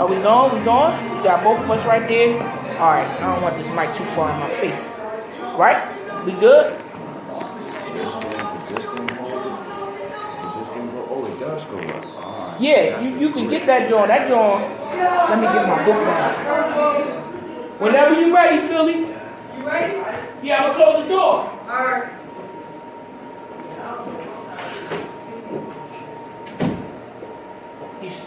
Are we going? We going? We got both of us right there. All right. I don't want this mic too far in my face. Right? We good? Oh, it does go up. Yeah, you can get that joint. That joint. Let me get my book down. Whenever you ready, Philly. You ready? Yeah, I'm gonna close the door. All right.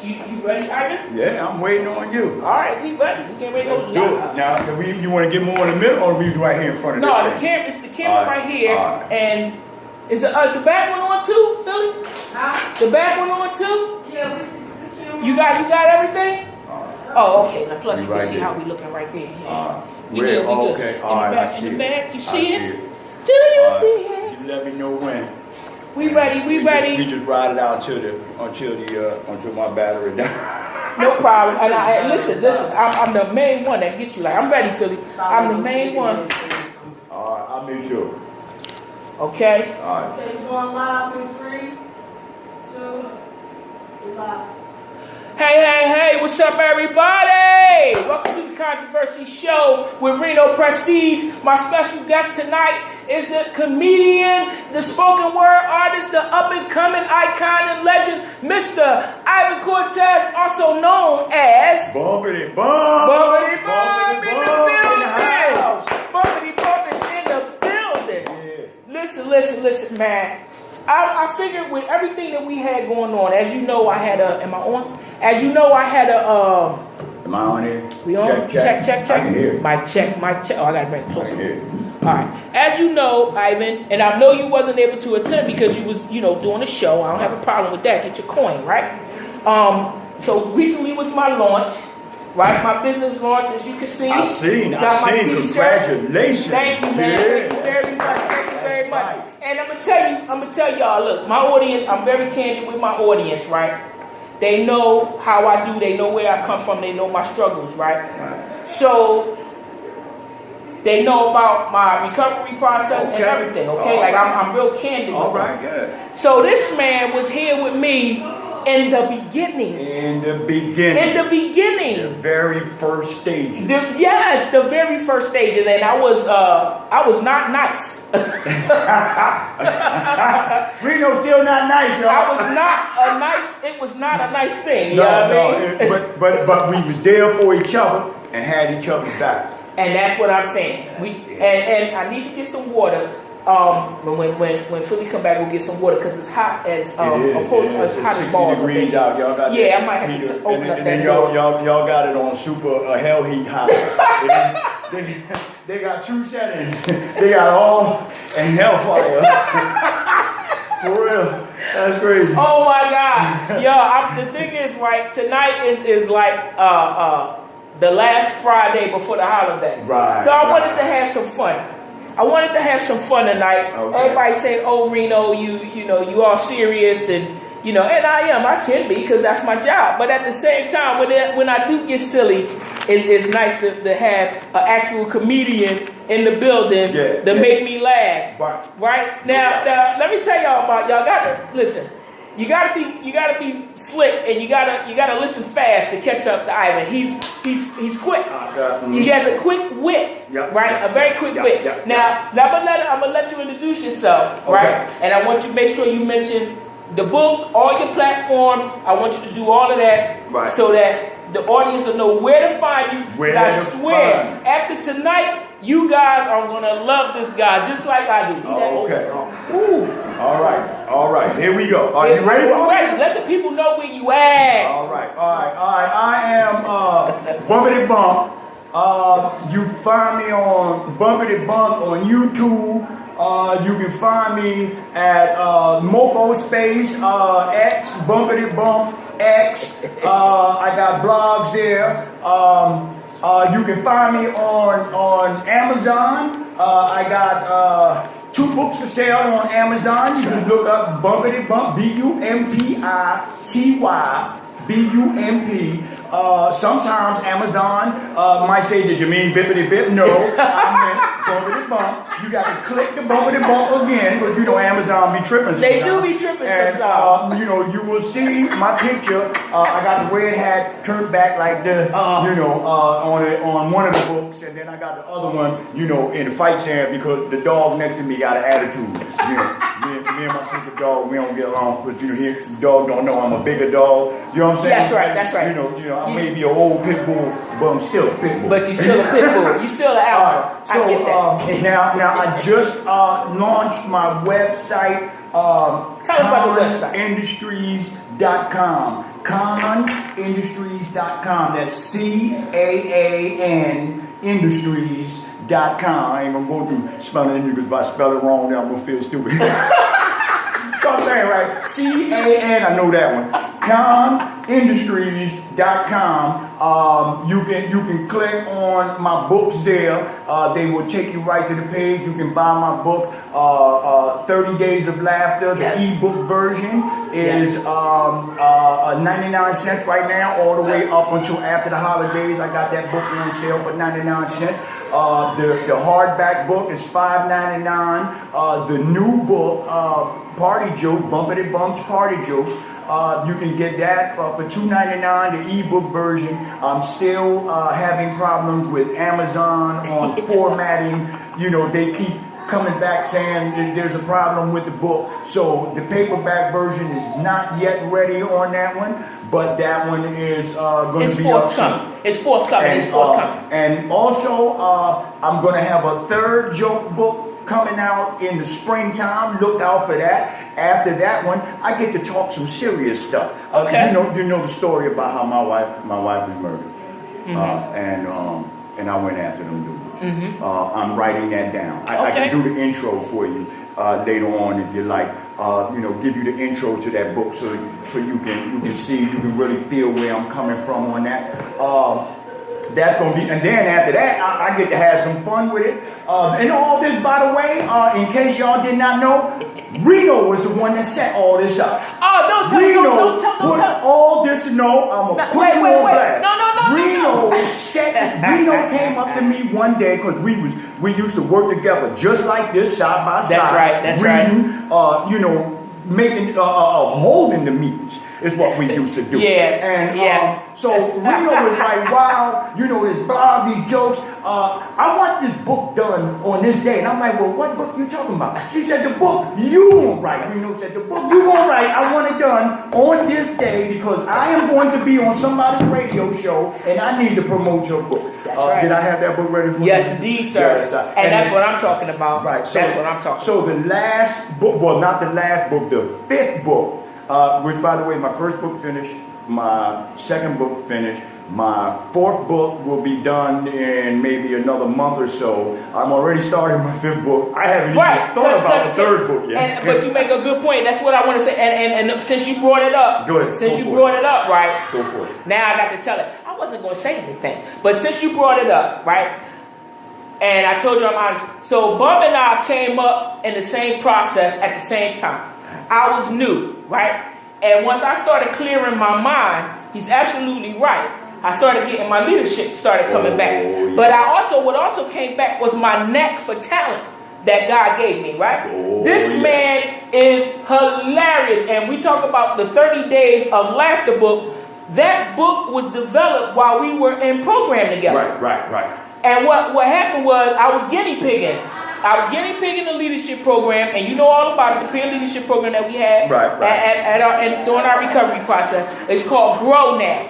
You ready, Ivan? Yeah, I'm waiting on you. All right, we ready. We getting ready to Let's do it. Now, you want to get more in the middle, or we right here in front of No, this the thing? camera. It's the camera right here, right. and is the back one on too, Philly? Huh? The back one on too? Yeah, this camera. You got everything? Oh, okay. Now plus We you can right see there. how we looking right there. We Where? good, we good. Okay. In All right, the back, I in see the it. back. You I see it? it. Do you All right. see it? You let me know when. We ready. We ready. We just ride it out until my battery down. No problem. And listen. I'm the main one that gets you. Like I'm ready, Philly. I'm the main one. All right, I'll make sure. Okay. All right. Okay, going live in 3, 2, live. Hey, what's up, everybody? Welcome to the Controversy Show with Reno Prestige. My special guest tonight is the comedian, the spoken word artist, the up-and-coming icon and legend, Mr. Ivan Cortez, also known as Bumpity bump. Bumpity Bump in the building. house. Bumpity Bump is in the building. Yeah. Listen, man. I figured with everything that we had going on, as you know, I had a. Am I on? As you know, I had a. Am I on here? We on? Check. I can hear. Mic check. Oh, I gotta bring it I closer. can hear. All right. As you know, Ivan, and I know you wasn't able to attend because you was, doing a show. I don't have a problem with that. Get your coin, right? So recently was my launch, right? My business launch, as you can see. I seen. Got my t-shirts. Congratulations. Thank you, man. Yeah. Thank you very much. Thank you very much. And I'm gonna tell y'all, look, my audience, I'm very candid with my audience, right? They know how I do, they know where I come from, they know my struggles, right? So they know about my recovery process and everything, okay? Like I'm real candid with All them. right, good. So this man was here with me in the beginning. In the beginning. In the beginning. The very first stages. Yes, the very first stages, and I was not nice. Reno's still not nice, y'all. I was not a nice. It was not a nice thing. You No, know what I mean? but we was there for each other and had each other's back. And that's what I'm saying. And I need to get some water. When Philly come back, we'll get some water because it's hot as It's hot as balls. degrees out. Y'all got Yeah, that I might have heater. to open and up then that door. y'all got it on super hell heat hot. they got two settings. They got all and hellfire. For real, that's crazy. Oh my God, yo! The thing is, right? Tonight is like the last Friday before the holiday. Right. So I wanted to have some fun. I wanted to have some fun tonight. Okay. Everybody say, "Oh, Reno, you all serious," and and I am. I can be because that's my job. But at the same time, when I do get silly, it's nice to have an actual comedian in the building to make me laugh. Right now, let me tell y'all about y'all. Gotta listen. You gotta be slick, and you gotta listen fast to catch up to Ivan. He's quick. He has a quick wit, right? A very quick wit. Now, I'm gonna let you introduce yourself, right? And I want you to make sure you mention the book, all your platforms. I want you to do all of that, so that the audience will know where to find you. But I swear, after tonight, you guys are gonna love this guy just like I do. Okay. Ooh. All right. Here we go. Are you ready? Ready. Let the people know where you at. All right. I am Bumpity Bump. You find me on Bumpity Bump on YouTube. You can find me at Moco Space X Bumpity Bump X. I got blogs there. You can find me on Amazon. I got 2 books for sale on Amazon. You can look up Bumpity Bump, Bumpity, B-U-M-P. Sometimes Amazon might say, did you mean bippity bip? No, I meant bumpity bump. You got to click the bumpity bump again, because you know Amazon be tripping sometimes. They do be tripping and, sometimes. you know, you will see my picture. I got the red hat turned back like this, you know, on one of the books, and then I got the other one, you know, in the fight stand, because the dog next to me got an attitude. You know, me and my sister dog, we don't get along, but you know, the dog don't know I'm a bigger dog. You know what I'm saying? That's right. That's right. You know, I may be an old pit bull, but I'm still a pit bull. But you're still a pit bull. You're still an alpha. So I get that. now I just launched my website. Tell us about the website. Industries.com. CAAN That's CAAN Industries.com. I ain't gonna go through spelling it, because if I spell it wrong, then I'm gonna feel stupid. I'm saying, right? CAN, I know that one. CAANindustries.com. You can click on my books there. They will take you right to the page. You can buy my book, 30 Days of Laughter. The ebook version is 99 cents right now, all the way up until after the holidays. I got that book on sale for 99 cents. The hardback book is $5.99. The new book, Party Joke, Bumpity Bumps Party Jokes, you can get that for $2.99. The ebook version. I'm still having problems with Amazon on formatting. You know, they keep coming back saying there's a problem with the book. So the paperback version is not yet ready on that one, but that one is going to be up soon. It's forthcoming. It's forthcoming. And also, I'm going to have a third joke book coming out in the springtime. Look out for that. After that one, I get to talk some serious stuff. Okay. You know the story about how my wife was murdered, and I went after them dudes. I'm writing that down. I can do the intro for you later on if you like. You know, give you the intro to that book so you can see, you can really feel where I'm coming from on that. That's going to be, and then after that, I get to have some fun with it. And all this, by the way, in case y'all did not know, Reno was the one that set all this up. Oh, don't tell Reno don't tell. put all this, I'm going to put you on blast. No. Reno came up to me one day, because we used to work together just like this, side by side. That's reading, right. You know, making holding the meetings is what we used to do. So Reno was like, wow, you know, this blog, these jokes. I want this book done on this day. And I'm like, well, what book you talking about? She said, the book you gonna write. Reno said, the book you gonna write, I want it done on this day, because I am going to be on somebody's radio show, and I need to promote your book. That's right. Did I have that book ready for you? Yes, indeed, sir. Yes, and that's what I'm talking about. Right. So, that's what I'm talking about. So the last book, well, not the last book, the fifth book, which, by the way, my first book finished, my second book finished, my fourth book will be done in maybe another month or so. I'm already starting my fifth book. I haven't even thought about the third book yet. But you make a good point. That's what I want to say. And since you brought it up, Go ahead. Since you brought it up, right? Go for it. Now I got to tell it. I wasn't going to say anything, but since you brought it up, right? And I told you I'm honest. So Bub and I came up in the same process at the same time. I was new, right? And once I started clearing my mind, he's absolutely right. I started getting my leadership started coming back. Yeah. But what also came back was my knack for talent that God gave me, right? This man is hilarious. And we talk about the 30 Days of Laughter book. That book was developed while we were in program together. Right. And what happened was I was guinea pigging. I was guinea pigging the leadership program, and you know all about it, the peer leadership program that we had during our recovery process. It's called Grow Now.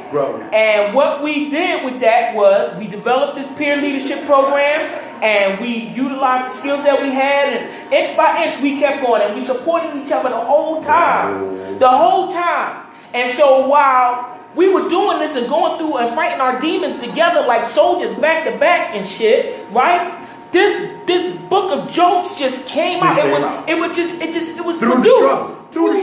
And what we did with that was we developed this peer leadership program, and we utilized the skills that we had, and inch by inch we kept going, and we supported each other the whole time. The whole time. And so while we were doing this and going through and fighting our demons together like soldiers back to back and shit, right? This book of jokes just came out. It was produced through the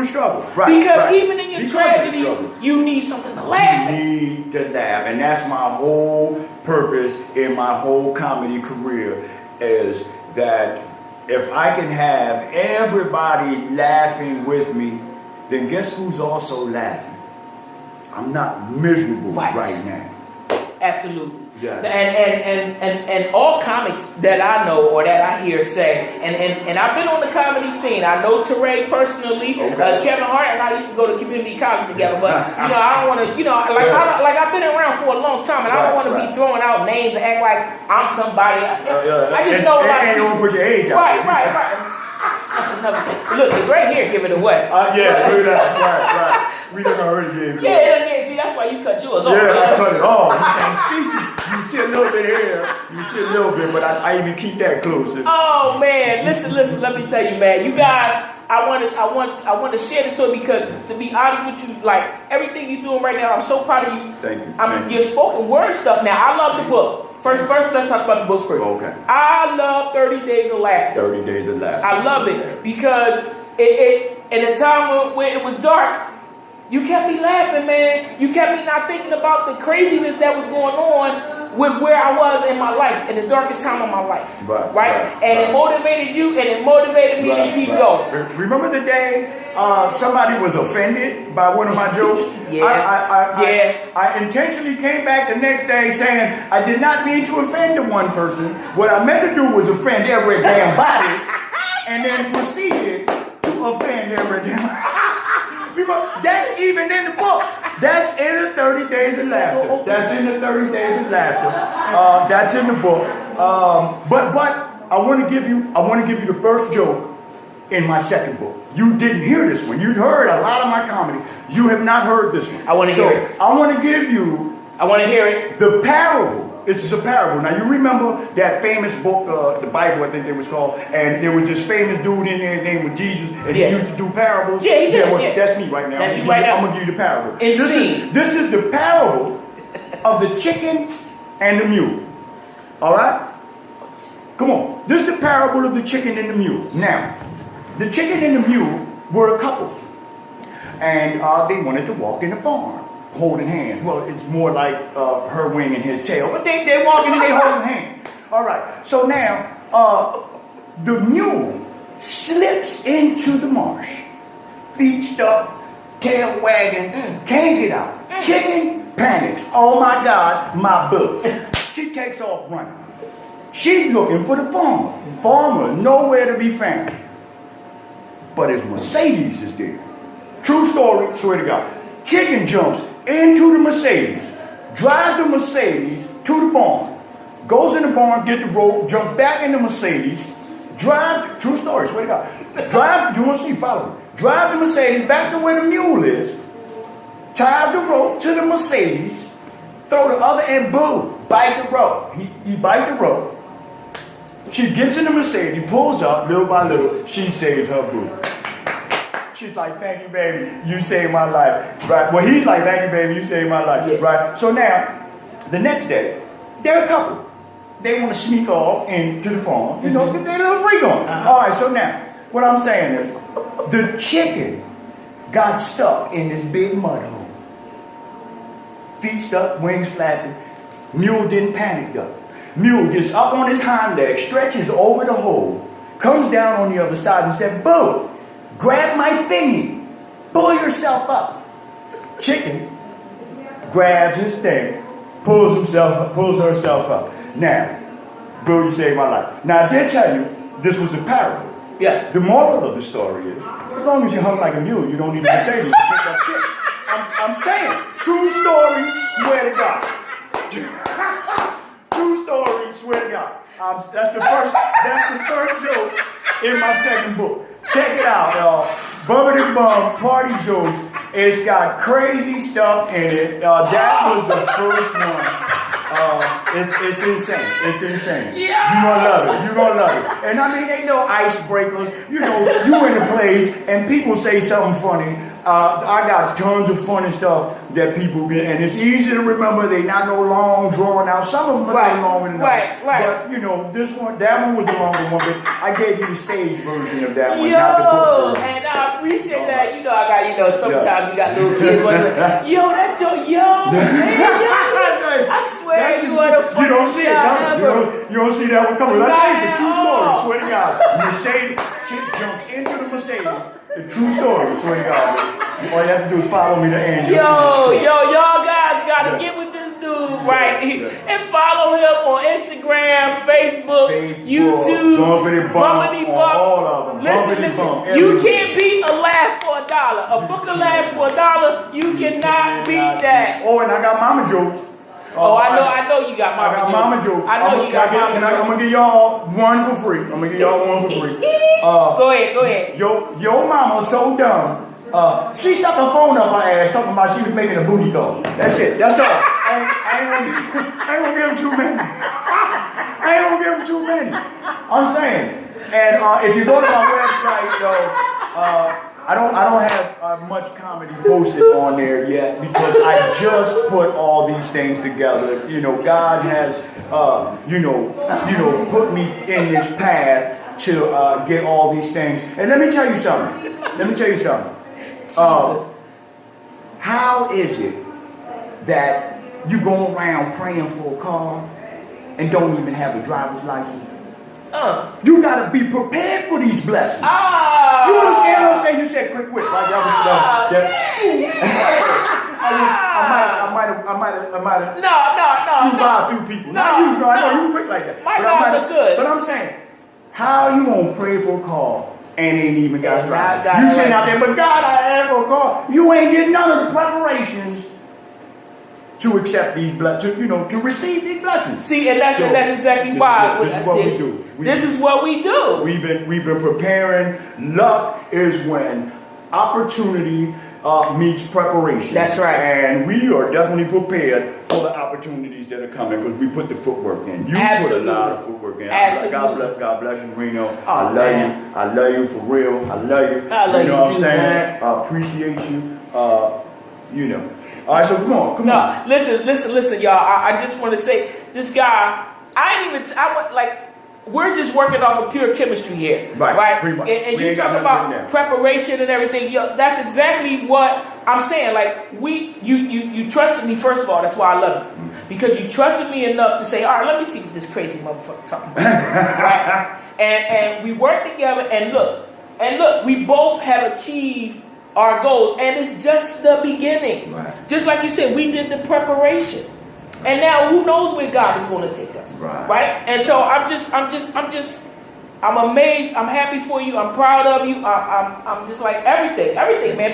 struggle. Right. Because even in your tragedies, you need something to laugh at. You need to laugh, and that's my whole purpose in my whole comedy career, is that if I can have everybody laughing with me, then guess who's also laughing? I'm not miserable Right. right now. Absolutely. Yeah. And all comics that I know or that I hear say, and I've been on the comedy scene. I know Teray personally, Okay. Kevin Hart and I used to go to community college together. But I don't want to, I've been around for a long time, and I don't want to be throwing out names and act like I'm somebody. I just know a lot of you people. don't put your age out. Right. That's another thing. Look, it's right here. Give it away. Right. We done already gave it away. Yeah. See, that's why you cut yours off. Yeah, I cut it off. You see a little bit here. You see a little bit, but I even keep that closer. Oh man, listen. Let me tell you, man. You guys, I want to share this story because, to be honest with you, like everything you're doing right now, I'm so proud of you. Thank you. Your spoken word stuff. Now, I love the book. First, let's talk about the book first. Okay. I love 30 Days of Laughter. 30 Days of Laughter. I love it because it in a time when it was dark, you kept me laughing, man. You kept me not thinking about the craziness that was going on with where I was in my life, in the darkest time of my life. Right? It motivated you, and it motivated me to keep going. Remember the day somebody was offended by one of my jokes? I intentionally came back the next day saying I did not mean to offend the one person. What I meant to do was offend every damn body, and then proceeded to offend every damn. That's even in the book. That's in the 30 Days of Laughter. That's in the 30 Days of Laughter. That's in the book. But I want to give you the first joke in my second book. You didn't hear this one. You'd heard a lot of my comedy. You have not heard this one. I want to hear it. I want to give you. I want to hear it. The parable. This is a parable. Now you remember that famous book, the Bible, I think it was called, and there was this famous dude in there named was Jesus, and he used to do parables. Yeah, he did. That's me right now. That's you right now. I'm gonna give you the parable. Insane. This is the parable of the chicken and the mule. All right? Come on. This is the parable of the chicken and the mule. Now, the chicken and the mule were a couple, and they wanted to walk in the farm. Holding hands. Well, it's more like her wing and his tail, but they're walking and they holding hands. All right. So now, the mule slips into the marsh, feet stuck, tail wagging, can't get out. Chicken panics. Oh my God, my butt. She takes off running. She's looking for the farmer. Farmer nowhere to be found. But his Mercedes is there. True story. Swear to God. Chicken jumps into the Mercedes, drives the Mercedes to the barn, goes in the barn, get the rope, jump back in the Mercedes, drive, true story, swear to God, drive, you want to see, follow me, drive the Mercedes back to where the mule is, ties the rope to the Mercedes, throw the other end, boom, bite the rope. He bite the rope. She gets in the Mercedes, pulls up, little by little, she saves her boo. She's like, thank you, baby, you saved my life. Right? Well, he's like, thank you, baby, you saved my life. Yeah. Right? So now, the next day, they're a couple. They want to sneak off into the farm. You know, get their little freak on. All right, so now, what I'm saying is, the chicken got stuck in this big mud hole. Feet stuck, wings flapping. Mule didn't panic though. Mule gets up on his hind leg, stretches over the hole, comes down on the other side and said, boo! Grab my thingy. Pull yourself up. Chicken grabs his thing, pulls herself up. Now, bro, you saved my life. Now, I did tell you this was a parable. Yeah. The moral of the story is, as long as you hung like a mule, you don't need to say anything to pick up shit. I'm saying, true story, swear to God. True story, swear to God. That's the first joke in my second book. Check it out, y'all. Bubbity Bum Party Jokes. It's got crazy stuff in it. That was the first one. It's insane. It's insane. Yeah. You're gonna love it. And I mean, ain't no icebreakers. You know, you in a place and people say something funny. I got tons of funny stuff that people get, and it's easy to remember. They not no long drawn out. Some of them are long enough. Right. But you know, that one was the longer one. But I gave you the stage version of that one, not the book version. And I appreciate that. You know, I got sometimes you got little kids. That's your man. I swear you are the funniest. You don't see it coming. You don't see that one coming. I tell you, it's a true story. Swear to God. Mercedes, chick jumps into the Mercedes. The true story, swear to God. All you have to do is follow me to end. Y'all guys gotta get with this dude, right? And follow him on Instagram, Facebook, YouTube, Bumpity Bump, all of them. Listen, you can't beat a laugh for $1. A book of laughs for $1, you cannot beat that. Oh, and I got mama jokes. I know you got mama jokes. I know you got mama jokes. I'm gonna give y'all one for free. Go ahead. Your mama so dumb. She stuck her phone up her ass talking about she was making a booty call. That's it. That's all. I ain't gonna give him too many. I'm saying. And if you go to my website, I don't have much comedy posted on there yet because I just put all these things together. You know, God has put me in this path to get all these things. And let me tell you something. How is it that you go around praying for a car and don't even have a driver's license? You gotta be prepared for these blessings. You understand what I'm saying? You said quick, right? I might have. No. Two people. Not you. No, I know you quick like that. My guys are good. But I'm saying, how you gonna pray for a car and ain't even got a driver? You sitting out there, but God, I asked for a car. You ain't did none of the preparations to accept these blessings, to receive these blessings. See, and that's exactly why. This is what we do. This is what we do. We've been preparing. Luck is when opportunity meets preparation. That's right. And we are definitely prepared for the opportunities that are coming because we put the footwork in. You Absolutely. put a lot of footwork in. Absolutely. God bless you, Reno. I love you. I love you for real. I love you. I love you know what too, I'm saying? man. I appreciate you. All right, so come on. Listen, y'all. I just want to say, this guy, we're just working off of pure chemistry here. Right? Pretty much. And you talk about preparation and everything. That's exactly what I'm saying. Like, you trusted me, first of all. That's why I love you. Because you trusted me enough to say, all right, let me see what this crazy motherfucker talking about. Right? And we worked together, and look, we both have achieved our goals, and it's just the beginning. Right. Just like you said, we did the preparation, and now who knows where God is going to take us, right? And so I'm amazed. I'm happy for you. I'm proud of you. I'm just like everything, man.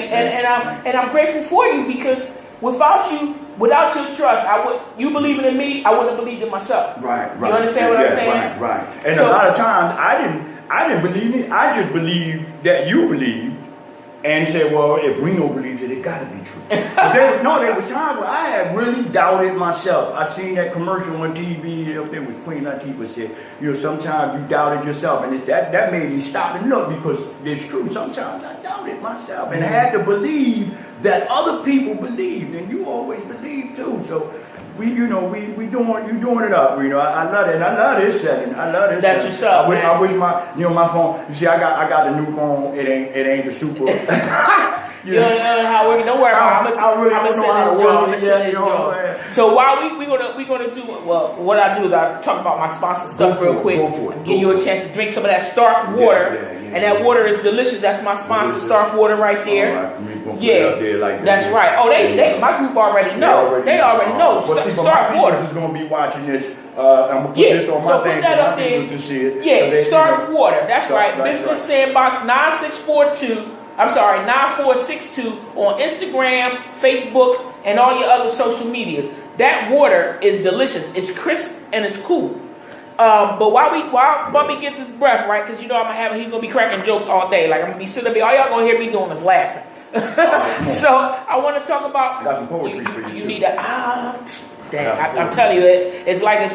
And I'm grateful for you because without your trust, you believing in me, I wouldn't have believed in myself. Right. You understand what I'm saying? Right. And a lot of times I didn't believe it. I just believed that you believed. And said, well, if Reno believes it, it got to be true. But there was times where I had really doubted myself. I've seen that commercial on TV. Up there with Queen Latifah said, sometimes you doubted yourself. And that made me stop and look because it's true. Sometimes I doubted myself and I had to believe that other people believed. And you always believe too. So we doing it up, Reno. I love it. And I love this setting. That's what's up, man. I wish my phone. You see, I got a new phone. It ain't the super. You don't know how it works. Don't worry about it. I'm gonna send it. So while we gonna do what I do is I talk about my sponsor stuff real quick. Give you a chance to drink some of that Stark water, and that water is delicious. That's my sponsor, Stark Water, right there. That's right. Oh, they my group already know. They already know. Stark Water is gonna be watching this. I'm gonna put this on my thing so my people can see it. Yeah, Stark Water. That's right. Business Sandbox 9642. I'm sorry, 9462 on Instagram, Facebook, and all your other social medias. That water is delicious. It's crisp and it's cool. But while Bumpy gets his breath, right? Because he's gonna be cracking jokes all day. Like I'm gonna be sitting there, all y'all gonna hear me doing is laughing. So I want to talk about. Got some poetry for you. You need to I'm telling you, it's like a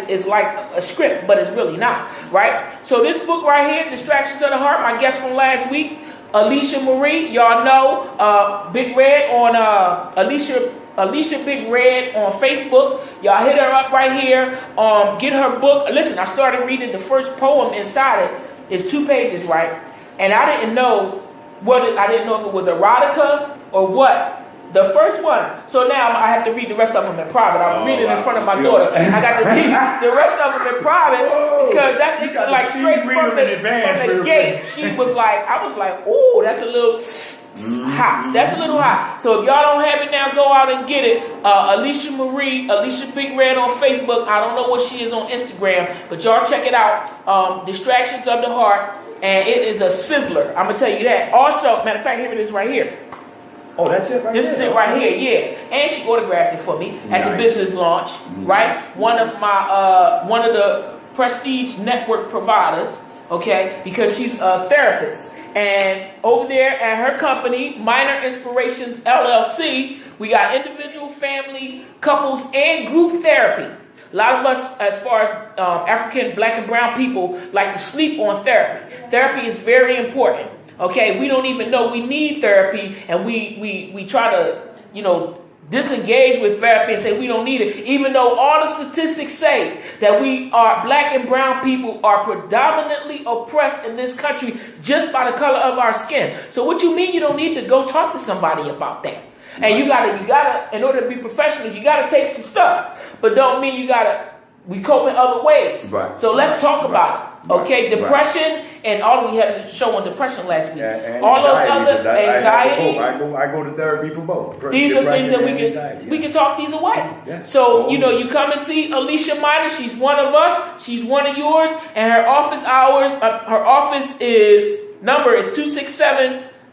script, but it's really not, right? So this book right here, Distractions of the Heart, my guest from last week, Alicia Marie, y'all know, Big Red on Alicia Big Red on Facebook. Y'all hit her up right here. Get her book. Listen, I started reading the first poem inside it. It's 2 pages, right? And I didn't know if it was erotica or what. The first one. So now I have to read the rest of them in private. I was reading in front of my daughter. I got to read the rest of them in private because that's like straight from the gate. She was like, I was like, ooh, that's a little hot. That's a little hot. So if y'all don't have it now, go out and get it. Alicia Big Red on Facebook. I don't know what she is on Instagram, but y'all check it out. Distractions of the Heart, and it is a sizzler. I'm gonna tell you that. Also, matter of fact, here it is right here. Oh, that's it right This is it right here, yeah. And she autographed it for me at the business launch, right? One of the prestige network providers, okay? Because she's a therapist. And over there at her company, Minor Inspirations LLC, we got individual, family, couples, and group therapy. A lot of us, as far as African, black, and brown people, like to sleep on therapy. Therapy is very important. Okay, we don't even know we need therapy, and we try to, disengage with therapy and say we don't need it, even though all the statistics say that we are black and brown people are predominantly oppressed in this country just by the color of our skin. So what you mean you don't need to go talk to somebody about that? And you gotta, in order to be professional, you gotta take some stuff, but don't mean we cope in other ways. Right. So let's talk about it. Okay, depression, and we had a show on depression last week. And all those other anxiety. I go to therapy for both. These are things that we can talk these away. Yeah. So you come and see Alicia Minor. She's one of us. She's one of yours. And her office hours. Her office number is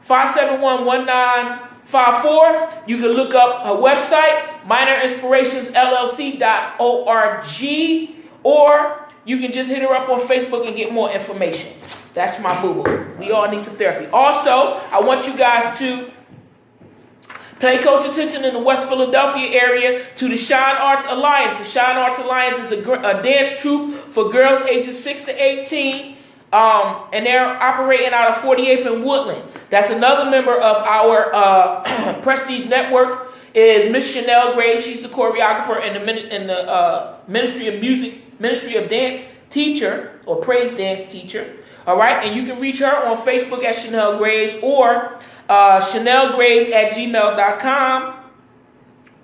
267-571-1954. You can look up her website, minorinspirationsllc.org, or you can just hit her up on Facebook and get more information. That's my boo-boo. We all need some therapy. Also, I want you guys to pay close attention in the West Philadelphia area to the Shine Arts Alliance. The Shine Arts Alliance is a dance troupe for girls ages 6 to 18. And they're operating out of 48th and Woodland. That's another member of our Prestige Network is Miss Chanel Graves. She's the choreographer and the Ministry of Dance teacher or praise dance teacher. All right, and you can reach her on Facebook at Chanel Graves or chanelgraves@gmail.com,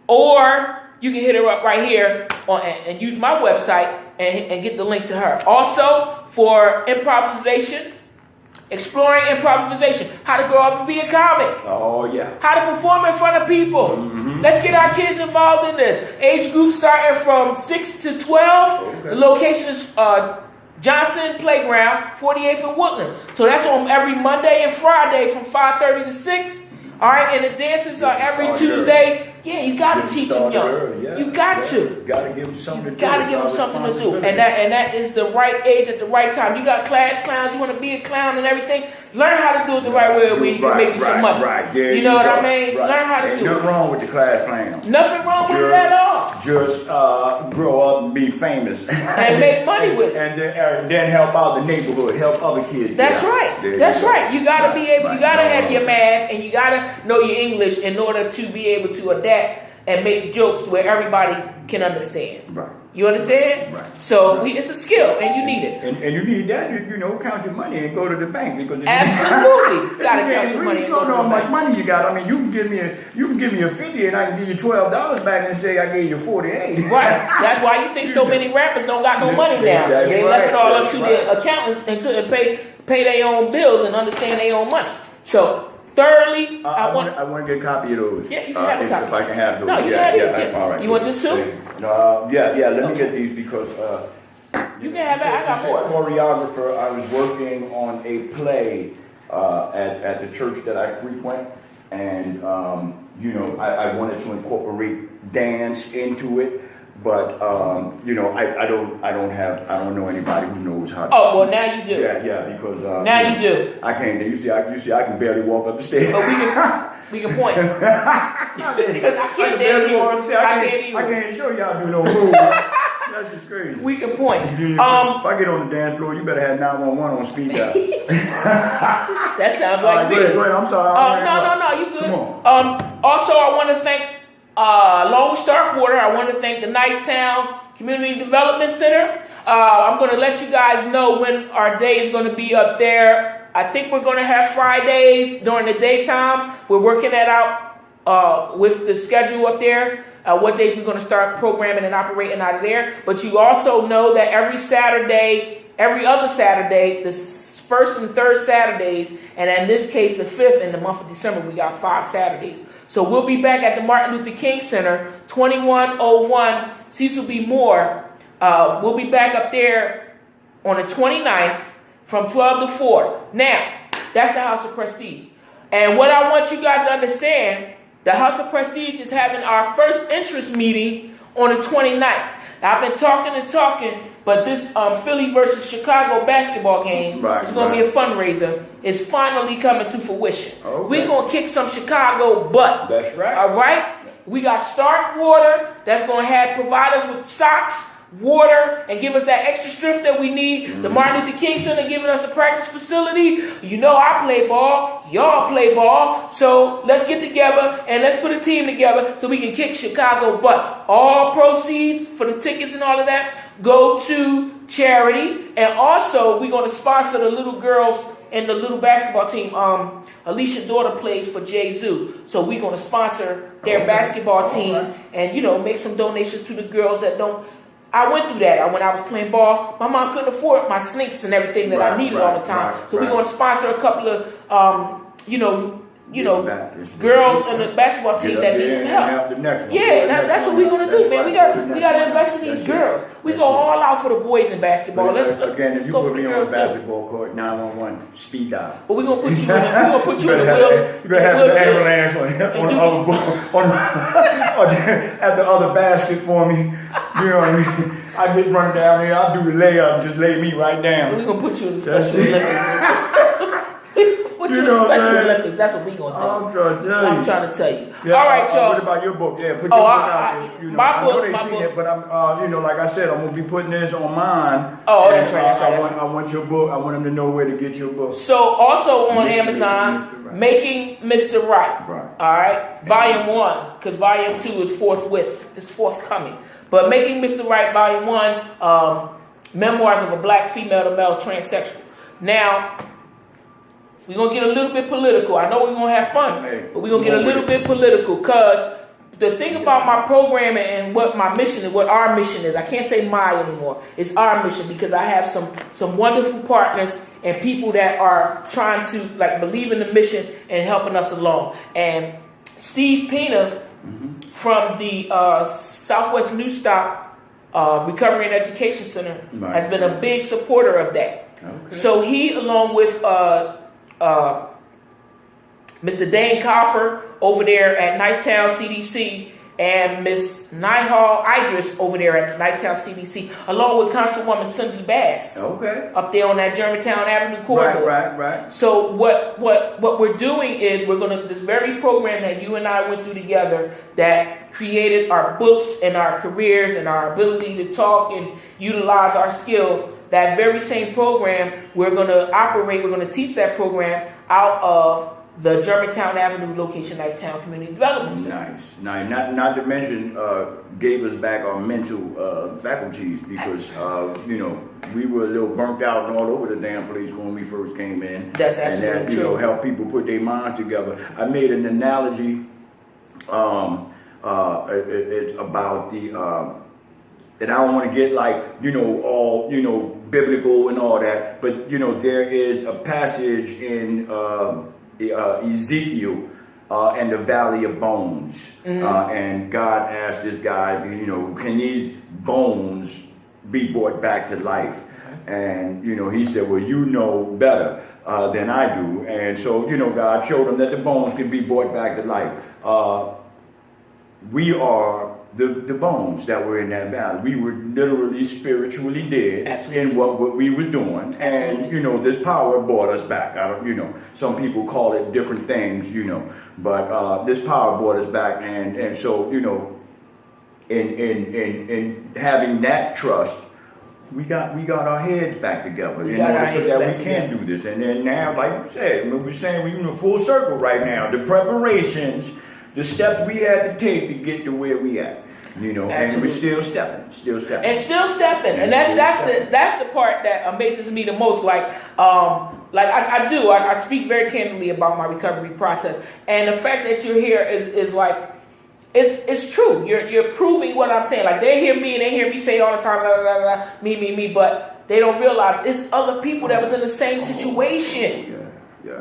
or you can hit her up right here and use my website and get the link to her. Also, for improvisation, exploring improvisation, how to grow up and be a comic. Oh, yeah. How to perform in front of people. Mm-hmm. Let's get our kids involved in this. Age group starting from 6 to 12. Okay. The location is Johnson Playground, 48th and Woodland. So that's on every Monday and Friday from 5:30 to 6. All right, and the dances are every Tuesday. Yeah, you got to teach them young. Yeah, you got to. You got to give them something to do. Got to give them something to do. And that is the right age at the right time. You got class clowns, you want to be a clown and everything. Learn how to do it the right way where you can make you some money. Right, there you know what I mean? Right. Learn how to do it. Nothing wrong with the class clown. Nothing wrong with it at all. Just grow up and be famous. And make money with it. And then help out the neighborhood, help other kids. That's right. That's right. You got to be able, you got to have your math and you got to know your English in order to be able to adapt and make jokes where everybody can understand. Right. You understand? Right. So it's a skill, and you need it. And you need that. Count your money and go to the bank because absolutely got to count your money. You don't know how much money you got. I mean, you can give me a $50 and I can give you $12 back and say I gave you $48. Right. That's why you think so many rappers don't got no money now. They left it all up to their accountants and couldn't pay their own bills and understand their own money. So. Thirdly, I want to get a copy of those. Yeah, you can have a copy. If I can have those. No, you have these. All right. You want this too? Yeah. Let me get these because you can have it. I got four. Choreographer. I was working on a play at the church that I frequent, and I wanted to incorporate dance into it. But I don't know anybody who knows how to. Oh well, now you do. Yeah, because now you do. I can't. You see, I can barely walk up the stairs. But we can point. Because I can't barely walk. I can't show y'all do no move. That's just crazy. We can point. If I get on the dance floor, you better have 911 on speed dial. That sounds like me. Go ahead. I'm sorry. No, you good. Also, I want to thank. Long Stark Water. I want to thank the Nicetown Community Development Center. I'm going to let you guys know when our day is going to be up there. I think we're going to have Fridays during the daytime. We're working that out with the schedule up there. What days we're going to start programming and operating out of there. But you also know that every other Saturday, the first and third Saturdays, and in this case, the 5th in the month of December, we got 5 Saturdays. So we'll be back at the Martin Luther King Center, 2101 Cecil B. Moore. We'll be back up there on the 29th from 12 to 4. Now, that's the House of Prestige. And what I want you guys to understand, the House of Prestige is having our first interest meeting on the 29th. Now, I've been talking, but this Philly versus Chicago basketball game is going to be a fundraiser. It's finally coming to fruition. Okay. We're going to kick some Chicago butt. That's right. All right? We got Stark Water that's going to provide us with socks, water, and give us that extra strength that we need. Mm-hmm. The Martin Luther King Center giving us a practice facility. You know I play ball. Y'all play ball. So let's get together and let's put a team together so we can kick Chicago butt. All proceeds for the tickets and all of that go to charity. And also we're going to sponsor the little girls and the little basketball team. Alicia's daughter plays for Jay-Zoo. So we're going to sponsor their basketball team and, make some donations to the girls that don't. I went through that when I was playing ball. My mom couldn't afford my sneaks and everything that I needed all the time. So we're going to sponsor a couple of, girls on the basketball team that need some help. That's what we're going to do, man. We got to invest in these girls. We go all out for the boys in basketball. Let's again, if you go put for the me on girls a basketball court, 911, speed dial. But we're going to put you in the wheel. You better have the ambulance at the other basket for me. You know what I mean? I get run down here. I'll do the layup. Just lay me right down. We're going to put you in the Special Olympics. Put you in the Special Olympics. That's what we're going to do. I'm trying to tell you. I'm trying to tell you. Yeah, all right, y'all. What about your book? Yeah, put your book out. My book. I know they seen it, but I'm, like I said, I'm going to be putting this on mine. Oh, that's right. I want your book. I want them to know where to get your book. So also on Amazon, Making Mr. Right. All right. Volume 1, because Volume 2 is forthwith. It's forthcoming. But Making Mr. Right, Volume 1, Memoirs of a Black Female to Male Transsexual. Now, we're going to get a little bit political. I know we're going to have fun, but we're going to get a little bit political because the thing about my program and what my mission is, what our mission is, I can't say my anymore. It's our mission because I have some wonderful partners and people that are trying to believe in the mission and helping us along. And Steve Pena from the Southwest New Stop Recovery and Education Center has been a big supporter of that. Okay. So he, along with Mr. Dane Coffer over there at Nicetown CDC and Miss Nihal Idris over there at Nicetown CDC, along with Councilwoman Cindy Bass, up there on that Germantown Avenue corridor. Right. So what we're doing is we're going to, this very program that you and I went through together that created our books and our careers and our ability to talk and utilize our skills, that very same program we're going to teach that program out of the Germantown Avenue location, Nicetown Community Development Center. Nice. Not to mention, gave us back our mental faculties because, we were a little burnt out and all over the damn place when we first came in. That's absolutely and that, true. Help people put their minds together. I made an analogy. It's about the. And I don't want to get all, biblical and all that. But, there is a passage in Ezekiel and the Valley of Bones. And God asked this guy, can these bones be brought back to life? And, he said, well, you know better than I do. And so, God showed him that the bones can be brought back to life. We are the bones that were in that valley. We were literally spiritually dead in what we was doing. And, this power brought us back. I don't, some people call it different things, but this power brought us back. And so, in having that trust, we got our heads back together in order so that we can do this. And then now, like you said, we're saying we're in a full circle right now. The preparations, the steps we had to take to get to where we at. And we're still stepping. And that's the part that amazes me the most. Like I do. I speak very candidly about my recovery process, and the fact that you're here is like it's true. You're proving what I'm saying. Like they hear me and they hear me say all the time, blah, blah, blah, me, but they don't realize it's other people that was in the same situation.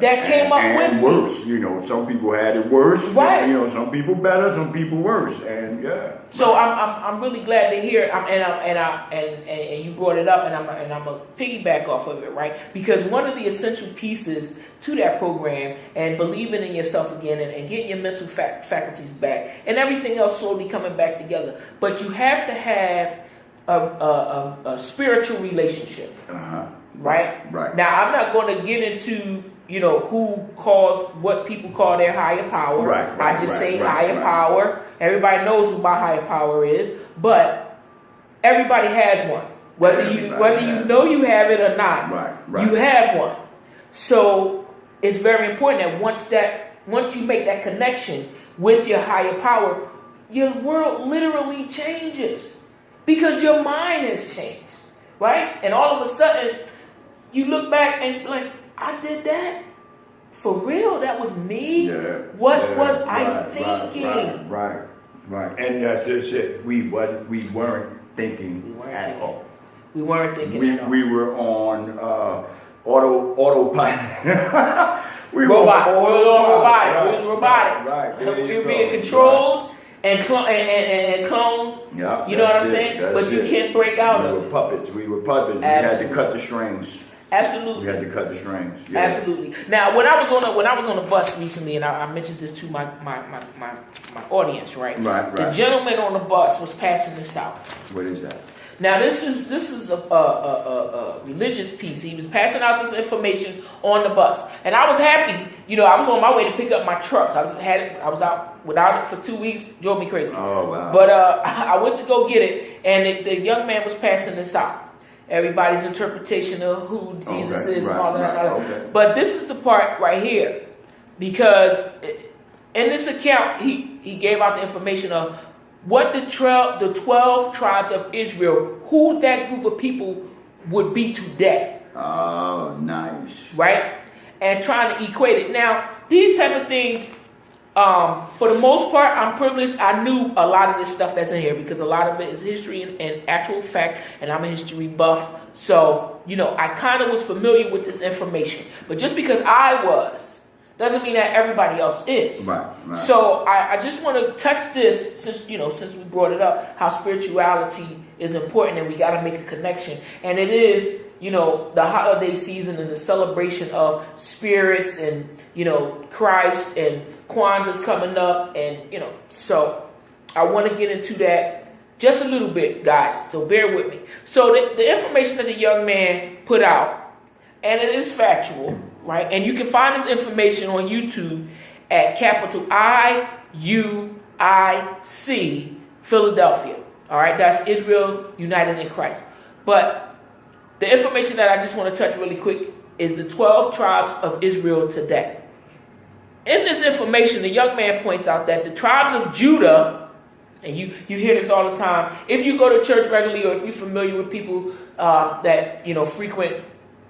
That came up with worse. You know, some people had it worse. Right. You know, some people better, some people worse, and So I'm really glad to hear, and you brought it up, and I'm gonna piggyback off of it, right? Because one of the essential pieces to that program and believing in yourself again and getting your mental faculties back and everything else slowly coming back together. But you have to have a spiritual relationship, right? Right. Now I'm not going to get into who calls what people call their higher power. Right, I just say higher power. Everybody knows who my higher power is, but everybody has one. Whether you know you have it or not, you have one. So it's very important that once you make that connection with your higher power, your world literally changes because your mind has changed, right? And all of a sudden, you look back and like, I did that? For real? That was me? What was I thinking? Right. And that's just it. We weren't thinking at all. We weren't thinking at all. We were on autopilot. We were robotic. Right. We were being controlled and cloned. Yeah, you know what I'm saying? But you can't break out of it. We were puppets. We had to cut the strings. Absolutely. We had to cut the strings. Yeah. Absolutely. Now, when I was on a bus recently, and I mentioned this to my audience, right? Right. The gentleman on the bus was passing this out. What is that? Now, this is a religious piece. He was passing out this information on the bus, and I was happy. I was on my way to pick up my truck. I was out without it for 2 weeks. Drove me crazy. Oh wow! But I went to go get it, and the young man was passing this out. Everybody's interpretation of who Jesus is and all that. Okay. But this is the part right here, because in this account he gave out the information of what the 12 tribes of Israel, who that group of people would be today. Oh, nice. Right? And trying to equate it. Now, these type of things, for the most part, I'm privileged. I knew a lot of this stuff that's in here because a lot of it is history and actual fact, and I'm a history buff. So, I kind of was familiar with this information. But just because I was, doesn't mean that everybody else is. Right. So I just want to touch this since we brought it up, how spirituality is important and we got to make a connection. And it is, the holiday season and the celebration of spirits and, Christ, and Kwanzaa's coming up. And, so I want to get into that just a little bit, guys. So bear with me. So the information that the young man put out, and it is factual, right? And you can find this information on YouTube at capital IUIC Philadelphia. All right, that's Israel United in Christ. But the information that I just want to touch really quick is the 12 tribes of Israel today. In this information, the young man points out that the tribes of Judah, and you hear this all the time. If you go to church regularly, or if you're familiar with people that frequent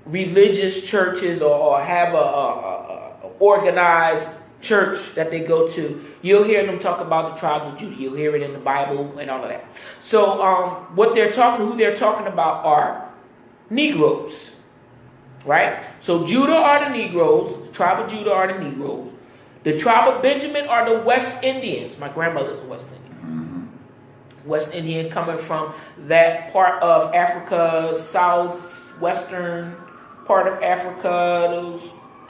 religious churches or have a organized church that they go to, you'll hear them talk about the tribes of Judah. You'll hear it in the Bible and all of that. So who they're talking about are Negroes, right? So Judah are the Negroes. The tribe of Judah are the Negroes. The tribe of Benjamin are the West Indians. My grandmother's a West Indian. West Indian coming from that part of Africa, southwestern part of Africa.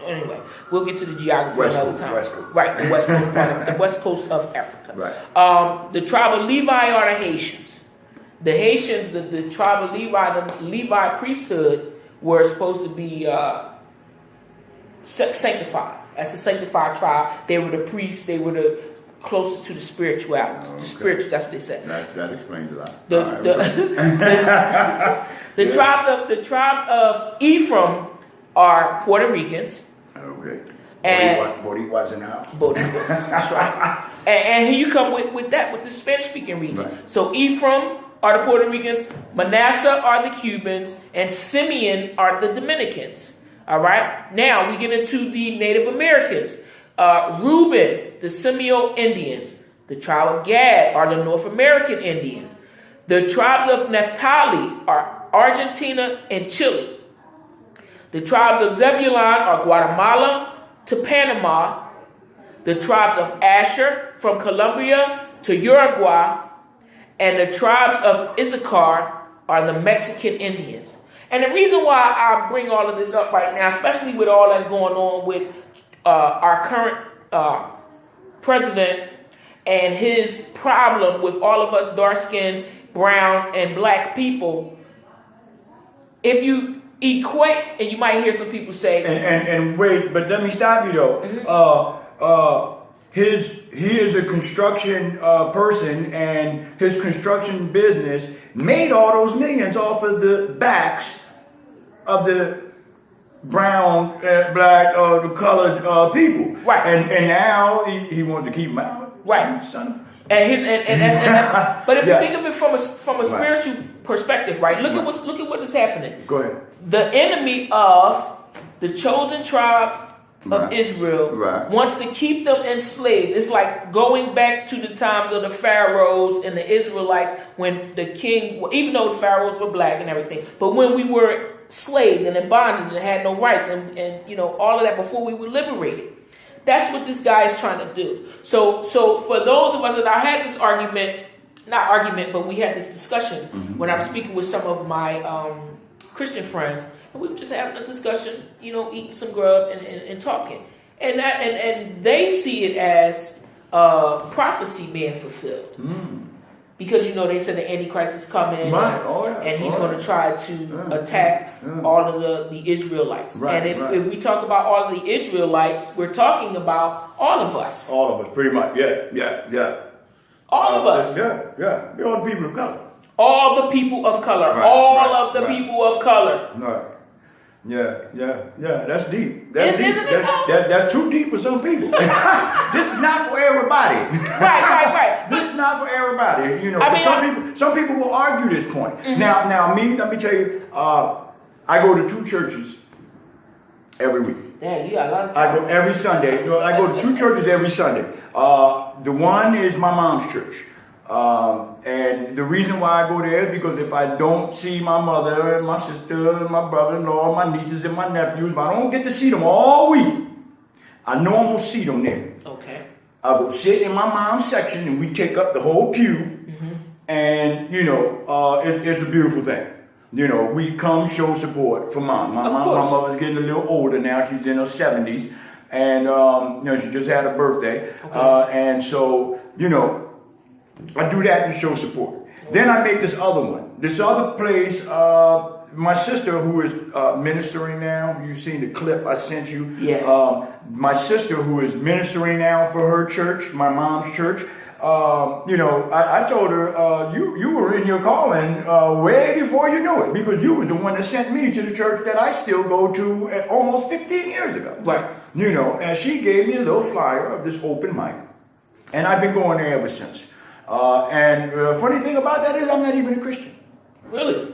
Anyway, we'll get to the geography another time. Right, the west coast part the west coast of Africa. Right. The tribe of Levi are the Haitians. The Haitians, the tribe of Levi, the Levi priesthood were supposed to be sanctified. That's the sanctified tribe. They were the priests. They were the closest to the spirituality. Okay. The spiritual. That's what they said. That explains a lot. The tribes of Ephraim are Puerto Ricans. Okay. And Boricua's in the house. Boricuas, that's right. And here you come with the Spanish-speaking region. Right. So Ephraim are the Puerto Ricans, Manasseh are the Cubans, and Simeon are the Dominicans. All right. Now we get into the Native Americans. Reuben, the Seminole Indians. The tribe of Gad are the North American Indians. The tribes of Naphtali are Argentina and Chile. The tribes of Zebulun are Guatemala to Panama. The tribes of Asher from Colombia to Uruguay. And the tribes of Issachar are the Mexican Indians. And the reason why I bring all of this up right now, especially with all that's going on with our current president and his problem with all of us dark-skinned, brown, and black people, if you equate, and you might hear some people say, and wait, but let me stop you though. He is a construction person, and his construction business made all those millions off of the backs of the brown, black, the colored people. Right. And now he wants to keep them out. Right. Son. but if Yeah. you think of it from a Right. spiritual perspective, right? Look at what is happening. Go ahead. The enemy of the chosen tribes of Right. Israel Right. wants to keep them enslaved. It's like going back to the times of the pharaohs and the Israelites when the king, even though the pharaohs were black and everything, but when we were slaved and in bondage and had no rights and all of that before we were liberated. That's what this guy is trying to do. So for those of us, and I had this but we had this discussion when I was speaking with some of my Christian friends, and we were just having a discussion, eating some grub and talking, and they see it as prophecy being fulfilled. Because they said the Antichrist is coming, Right. and he's going to try to attack all of the Israelites. Right, and if we talk about all of the Israelites, we're talking about all of us. All of us, pretty much. Yeah. All of us. Yeah. They're all the people of color. All the people of color. Right, all right, of the right. people of color. Right. Yeah. That's deep. Isn't deep. it though? That's too deep for some people. This is not for everybody. Right. This is not for everybody. I mean, some people will argue this point. Now, let me tell you. I go to 2 churches every week. Damn, you got a lot of I time. go every Sunday. I go to 2 churches every Sunday. The one is my mom's church. And the reason why I go there is because if I don't see my mother, my sister, my brother-in-law, my nieces and my nephews, if I don't get to see them all week, I know I'm going to see them there. Okay. I go sit in my mom's section and we take up the whole pew. And, it's a beautiful thing. We come show support for mom. My mother's getting a little older now. She's in her 70s. And, she just had a birthday. Okay. And so, I do that and show support. Then I make this other one. This other place, my sister who is ministering now, you've seen the clip I sent you. Yeah. My sister who is ministering now for her church, my mom's church, I told her, you were in your calling way before you knew it, because you were the one that sent me to the church that I still go to almost 15 years ago. Right. And she gave me a little flyer of this open mic. And I've been going there ever since. And the funny thing about that is I'm not even a Christian. Really?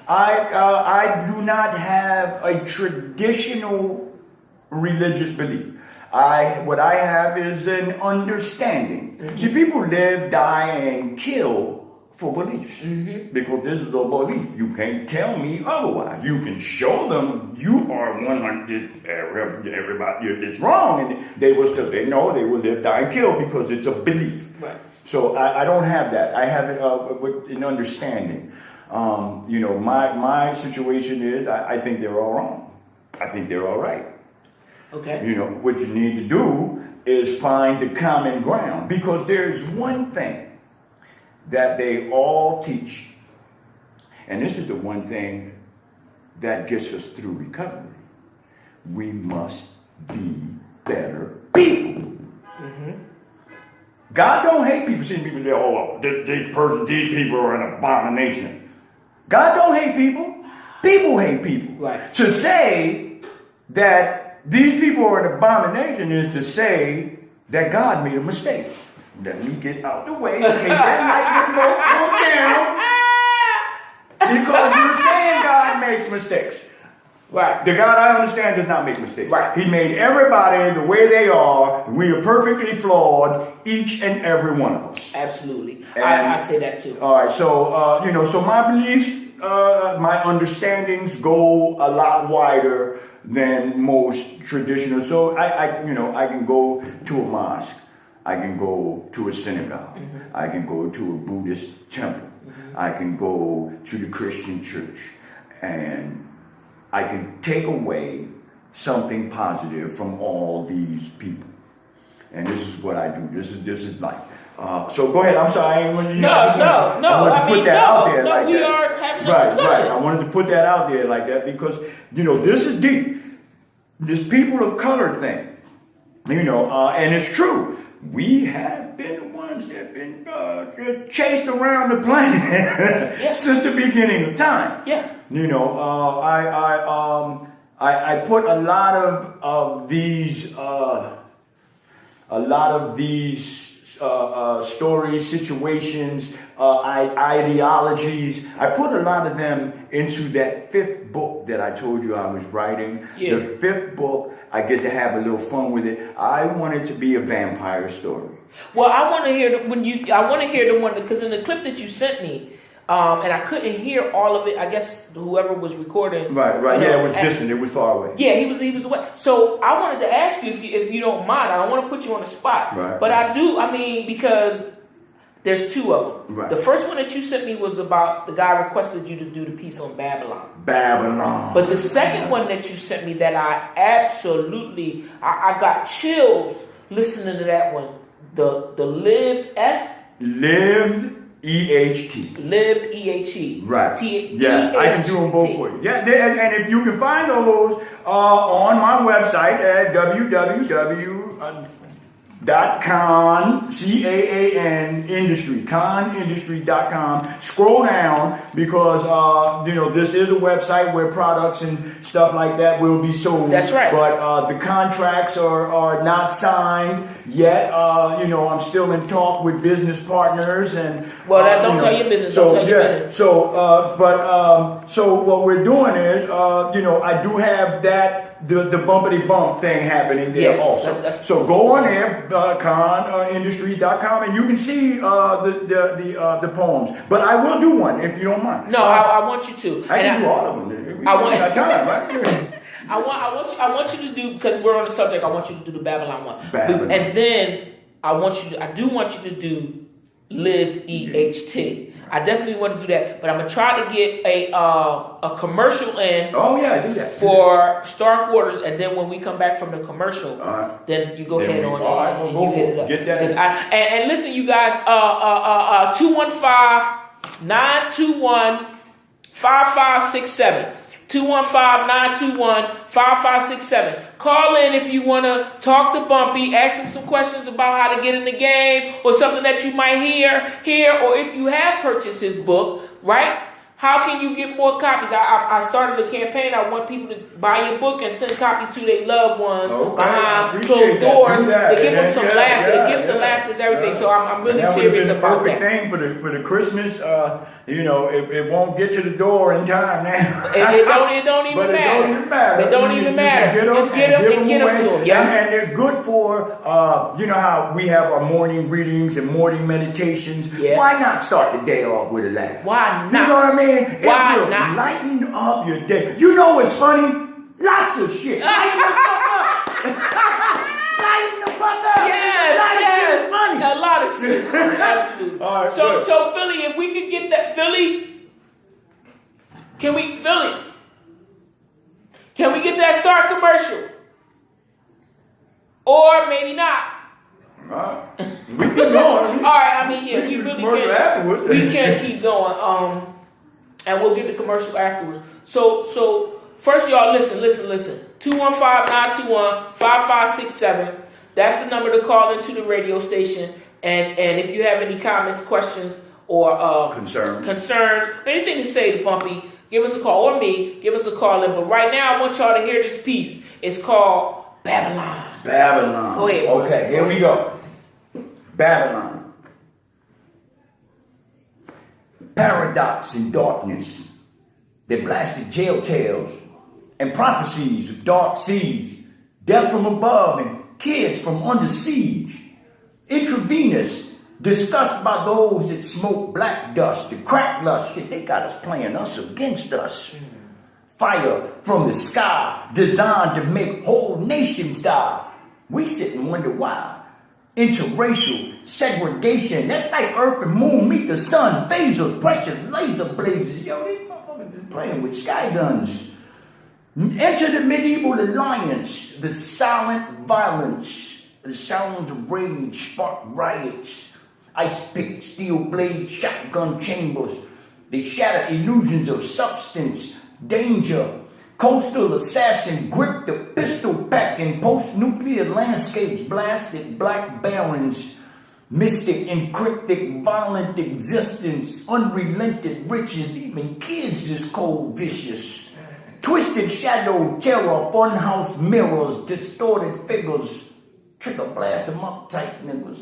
I do not have a traditional religious belief. What I have is an understanding. See, people live, die, and kill for beliefs. Because this is a belief. You can't tell me otherwise. You can show them you are 100, everybody, it's wrong. And they will still, they will live, die, and kill because it's a belief. Right. So I don't have that. I have it with an understanding. My situation is I think they're all wrong. I think they're all right. Okay. What you need to do is find the common ground, because there's one thing that they all teach. And this is the one thing that gets us through recovery. We must be better people. God don't hate people. See people say, these people are an abomination. God don't hate people. People hate people. Right. To say that these people are an abomination is to say that God made a mistake. Let me get out the way in case that light would come down. Because you're saying God makes mistakes. Right. The God I understand does not make mistakes. Right. He made everybody the way they are. We are perfectly flawed, each and every one of us. Absolutely. And, I say that too. All right. So, so my beliefs, my understandings go a lot wider than most traditional. So I can go to a mosque. I can go to a synagogue. Mm-hmm. I can go to a Buddhist temple. Mm-hmm. I can go to the Christian church. And I can take away something positive from all these people. And this is what I do. This is like, so go ahead. I'm sorry. I wanted to put that out there like that. We are having a discussion. Right. I wanted to put that out there like that because, this is deep. This people of color thing, and it's true. We have been the ones that have been chased around the planet since the beginning of time. Yeah. I put a lot of these stories, situations, ideologies. I put a lot of them into that 5th book that I told you I was writing. Yeah. The 5th book, I get to have a little fun with it. I want it to be a vampire story. Well, I want to hear the one because in the clip that you sent me, and I couldn't hear all of it. I guess whoever was recording. Right. Yeah, it was distant. It was far away. Yeah, he was away. So I wanted to ask you if you don't mind. I don't want to put you on the spot. Right. But I do. I mean, because there's 2 of them. Right. The first one that you sent me was about the guy requested you to do the piece on Babylon. But the second one that you sent me that I absolutely I got chills listening to that one. The lived EHT. Lived EHT. Right. Yeah, I can do them both for you. Yeah, and if you can find those on my website at www.con, C-A-A-N, industry, conindustry.com. Scroll down because, this is a website where products and stuff like that will be sold. That's right. But the contracts are not signed yet. I'm still in talk with business partners and. Well, don't tell your business. Don't tell your business. So what we're doing is, I do have the bumpity bump thing happening there also. So go on there, conindustry.com, and you can see the poems. But I will do one if you don't mind. No, I want you to. I can do all of them. I want time, right? I want you to do, because we're on the subject. I want you to do the Babylon one, and then I do want you to do lived EHT. I definitely want to do that, but I'm gonna try to get a commercial in. Oh yeah, do that for Stark Waters, and then when we come back from the commercial, then you go ahead and you hit it up. Get that. And listen, you guys, 215-921-5567. 215-921-5567. Call in if you want to talk to Bumpy, ask him some questions about how to get in the game or something that you might hear, or if you have purchased his book, right? How can you get more copies? I started a campaign. I want people to buy your book and send copies to their loved ones behind closed doors. To give them some laughter. To give them laughter is everything. So I'm really serious about that. Thing for the Christmas. It won't get to the door in time now. It don't even matter. It don't even matter. Just get them and get them to them. Yeah. And they're good for, how we have our morning readings and morning meditations. Yeah. Why not start the day off with a laugh? Why not? You know what I mean? Why it will not? Lighten up your day. You know what's funny? Lots of shit. Lighten the fuck up. Lighten the fuck up. Yes, a lot of shit is funny. A lot of shit is funny. Absolutely. All right, so Philly, if we could get that, Philly, can we get that Star commercial? Or maybe not. We keep going. All right, we really can keep going. And we'll get the commercial afterwards. So first, y'all, listen. 215-921-5567. That's the number to call into the radio station. And if you have any comments, questions, or concerns, anything to say to Bumpy, give us a call. Or me, give us a call in. But right now, I want y'all to hear this piece. It's called Babylon. Babylon. Go ahead. Okay, here we go. Babylon. Paradox and darkness. They blasted jail tales and prophecies of dark seas, death from above and kids from under siege. Intravenous, discussed by those that smoke black dust, the crack lust, shit, they got us playing us against us. Fire from the sky, designed to make whole nations die. We sit and wonder why. Interracial segregation, that's like Earth and Moon meet the sun, phaser, pressure, laser blazes. Yo, these motherfuckers is playing with sky guns. Enter the medieval alliance, the silent violence, the sounds of rage spark riots. Ice pick, steel blade, shotgun chambers. They shatter illusions of substance, danger. Coastal assassin grip the pistol pack in post-nuclear landscapes, blasted black barons, mystic and cryptic, violent existence, unrelented riches, even kids is cold, vicious. Twisted shadow, terror, funhouse mirrors, distorted figures, trigger blast them up tight niggas.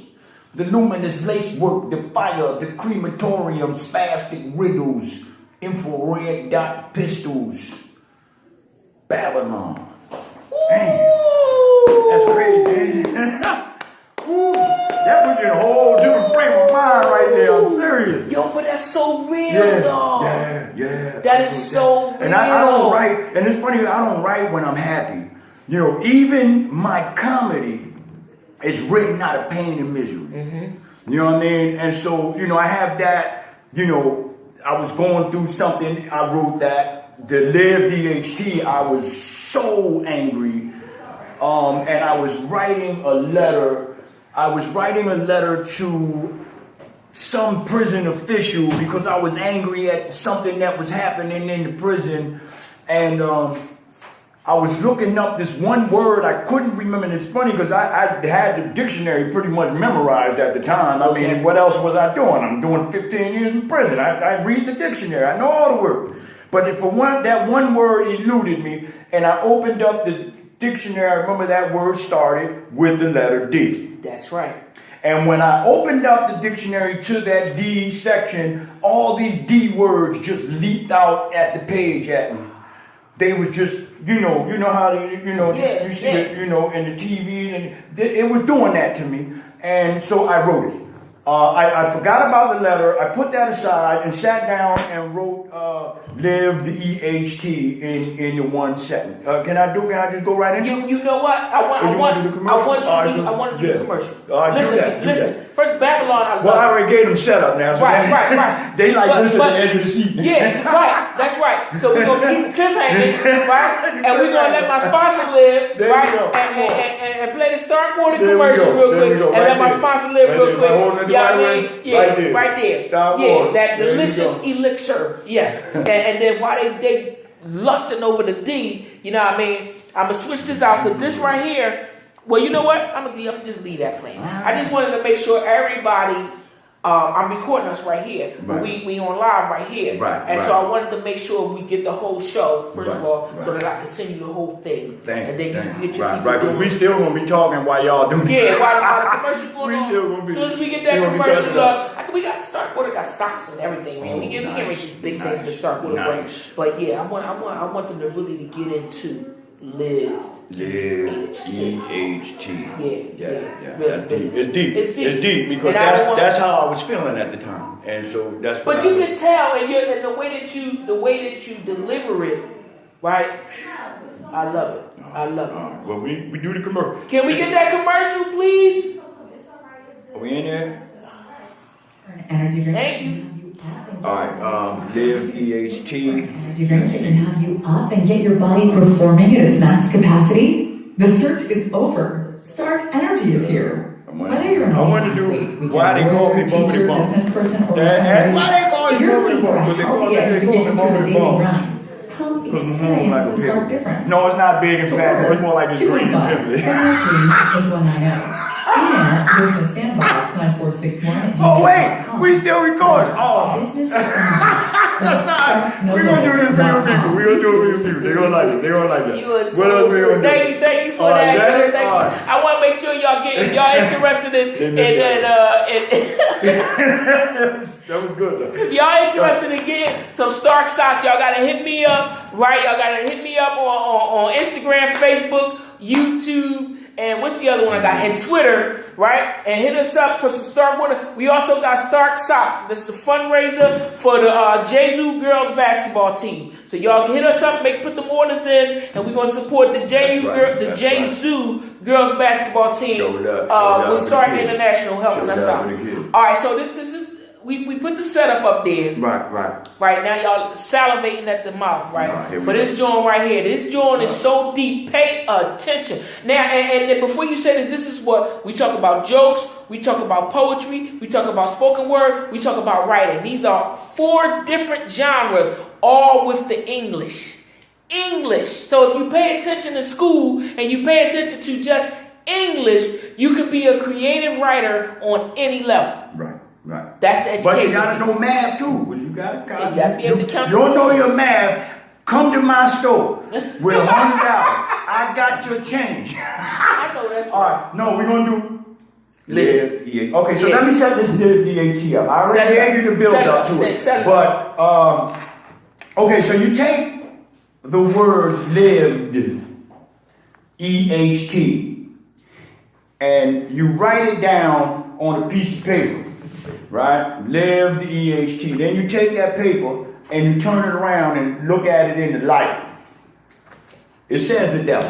The luminous lacework, the fire, the crematorium, spastic riddles, infrared dot pistols. Babylon. Damn. That's crazy, man. Ooh, that was in a whole different frame of mind right there. I'm serious. Yo, but that's so real, though. Yeah. That is so real. And I don't write, and it's funny, I don't write when I'm happy. You know, even my comedy is written out of pain and misery. Mm-hmm. You know what I mean? And so, you know, I have that, you know, I was going through something, I wrote that. To live DHT, I was so angry. And I was writing a letter. I was writing a letter to some prison official because I was angry at something that was happening in the prison. And I was looking up this one word I couldn't remember. And it's funny because I had the dictionary pretty much memorized at the time. I mean, what else was I doing? I'm doing 15 years in prison. I read the dictionary. I know all the words. But for that one word eluded me, and I opened up the dictionary. I remember that word started with the letter D. That's right. And when I opened up the dictionary to that D section, all these D words just leaped out at the page at me. They was just, you know how you see it, in the TV, and it was doing that to me. And so I wrote it. I forgot about the letter. I put that aside and sat down and wrote live the EHT in the one sentence. Can I just go right into it? You know what? I want to do the commercial. Listen. First, Babylon. I already gave them setup now. So Right. They listen to the edge of the seat. Yeah, right. That's right. So we're gonna keep cliffhanging, right? And we're gonna let my sponsor live, right? And play the Stark Water commercial real quick, and let my sponsor live real quick. Yeah, I mean, yeah, right there. Yeah, that delicious elixir. Yes, and then while they lusting over the D, you know what I mean? I'm gonna switch this out because this right here. Well, you know what? I'm gonna just leave that playing. I just wanted to make sure everybody. I'm recording us right here, but we on live right here, so I wanted to make sure we get the whole show first of all, so that I can send you the whole thing, and then you can get your people because we still gonna be talking while y'all doing it. Yeah, while the commercial going on. As soon as we get that commercial up, we got Starkwater, got socks and everything, man. We get these big things to Starkwater, but yeah, I want them to really to get into live EHT. Yeah. Really it's deep because that's how I was feeling at the time, and so that's. But you can tell, and the way that you deliver it, right? I love it. Well, we do the commercial. Can we get that commercial, please? Are we in there? Energy drink. Thank you. All right, live EHT. Energy drink that can have you up and get your body performing at its max capacity. The search is over. Stark Energy is here. Whether you're an athlete, why they call me teacher, business person, or if you're looking for a healthy edge to get you through the daily grind, come experience the Stark difference. No, it's not big and fat. It's more like it's green and pimply. 703-8190. Email business sandbox 9461. Oh wait, we still recording. Business We're gonna do this for your people. We're gonna do it for your people. They're gonna like it. They're gonna like it. You was What else we gonna do? Thank you for All right, that. Daddy? Thank All you. right. I want to make sure y'all get, if y'all interested That was good though. if y'all interested in getting some Stark socks, y'all gotta hit me up, right? Y'all gotta hit me up on Instagram, Facebook, YouTube, and what's the other one I got? And Twitter, right? And hit us up for some Stark water. We also got Stark socks. That's the fundraiser for the Jeju girls basketball team. So y'all hit us up, put them orders in, and we're gonna support the Jeju girls basketball team. With Stark International helping us out. All right, so this is. We put the setup up there. Right now, y'all salivating at the mouth, right? For this joint right here. This joint is so deep. Pay attention. Now, and before you say this is what we talk about: jokes, we talk about poetry, we talk about spoken word, we talk about writing. These are 4 different genres, all with the English. So if you pay attention to school and you pay attention to just English, you can be a creative writer on any level. Right. That's the education. But you gotta know math too. You gotta be able to count. You don't know your math. Come to my store with $100. I got your change. I know that's all right. No, we're gonna do live. Okay, so let me set this live DHT up. I already gave you the build up to it. But okay, so you take the word lived, EHT, and you write it down on a piece of paper. Right? Live the EHT. Then you take that paper and you turn it around and look at it in the light. It says the devil.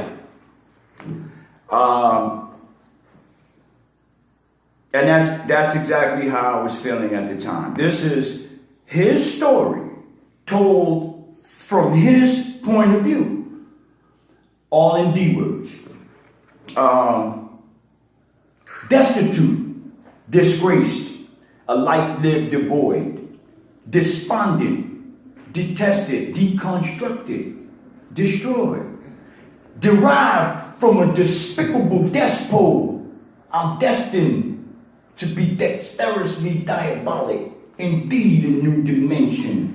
And that's exactly how I was feeling at the time. This is his story told from his point of view. All in D words. Destitute, disgraced, a life lived devoid, despondent, detested, deconstructed, destroyed, derived from a despicable despot. I'm destined to be dexterously diabolic, indeed a new dimension.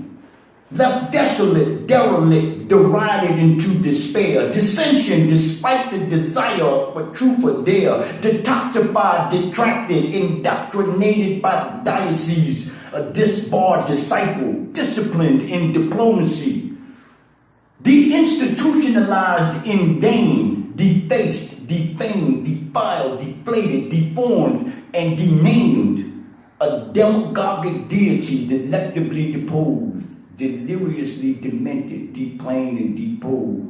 Left desolate, derelict, derided into despair, dissension despite the desire for truth or dare, detoxified, detracted, indoctrinated by the diocese, a disbarred disciple, disciplined in diplomacy, deinstitutionalized in vain, defaced, defamed, defiled, deflated, deformed, and denamed, a demagogic deity delectably deposed, deliriously demented, deplaned, and deposed.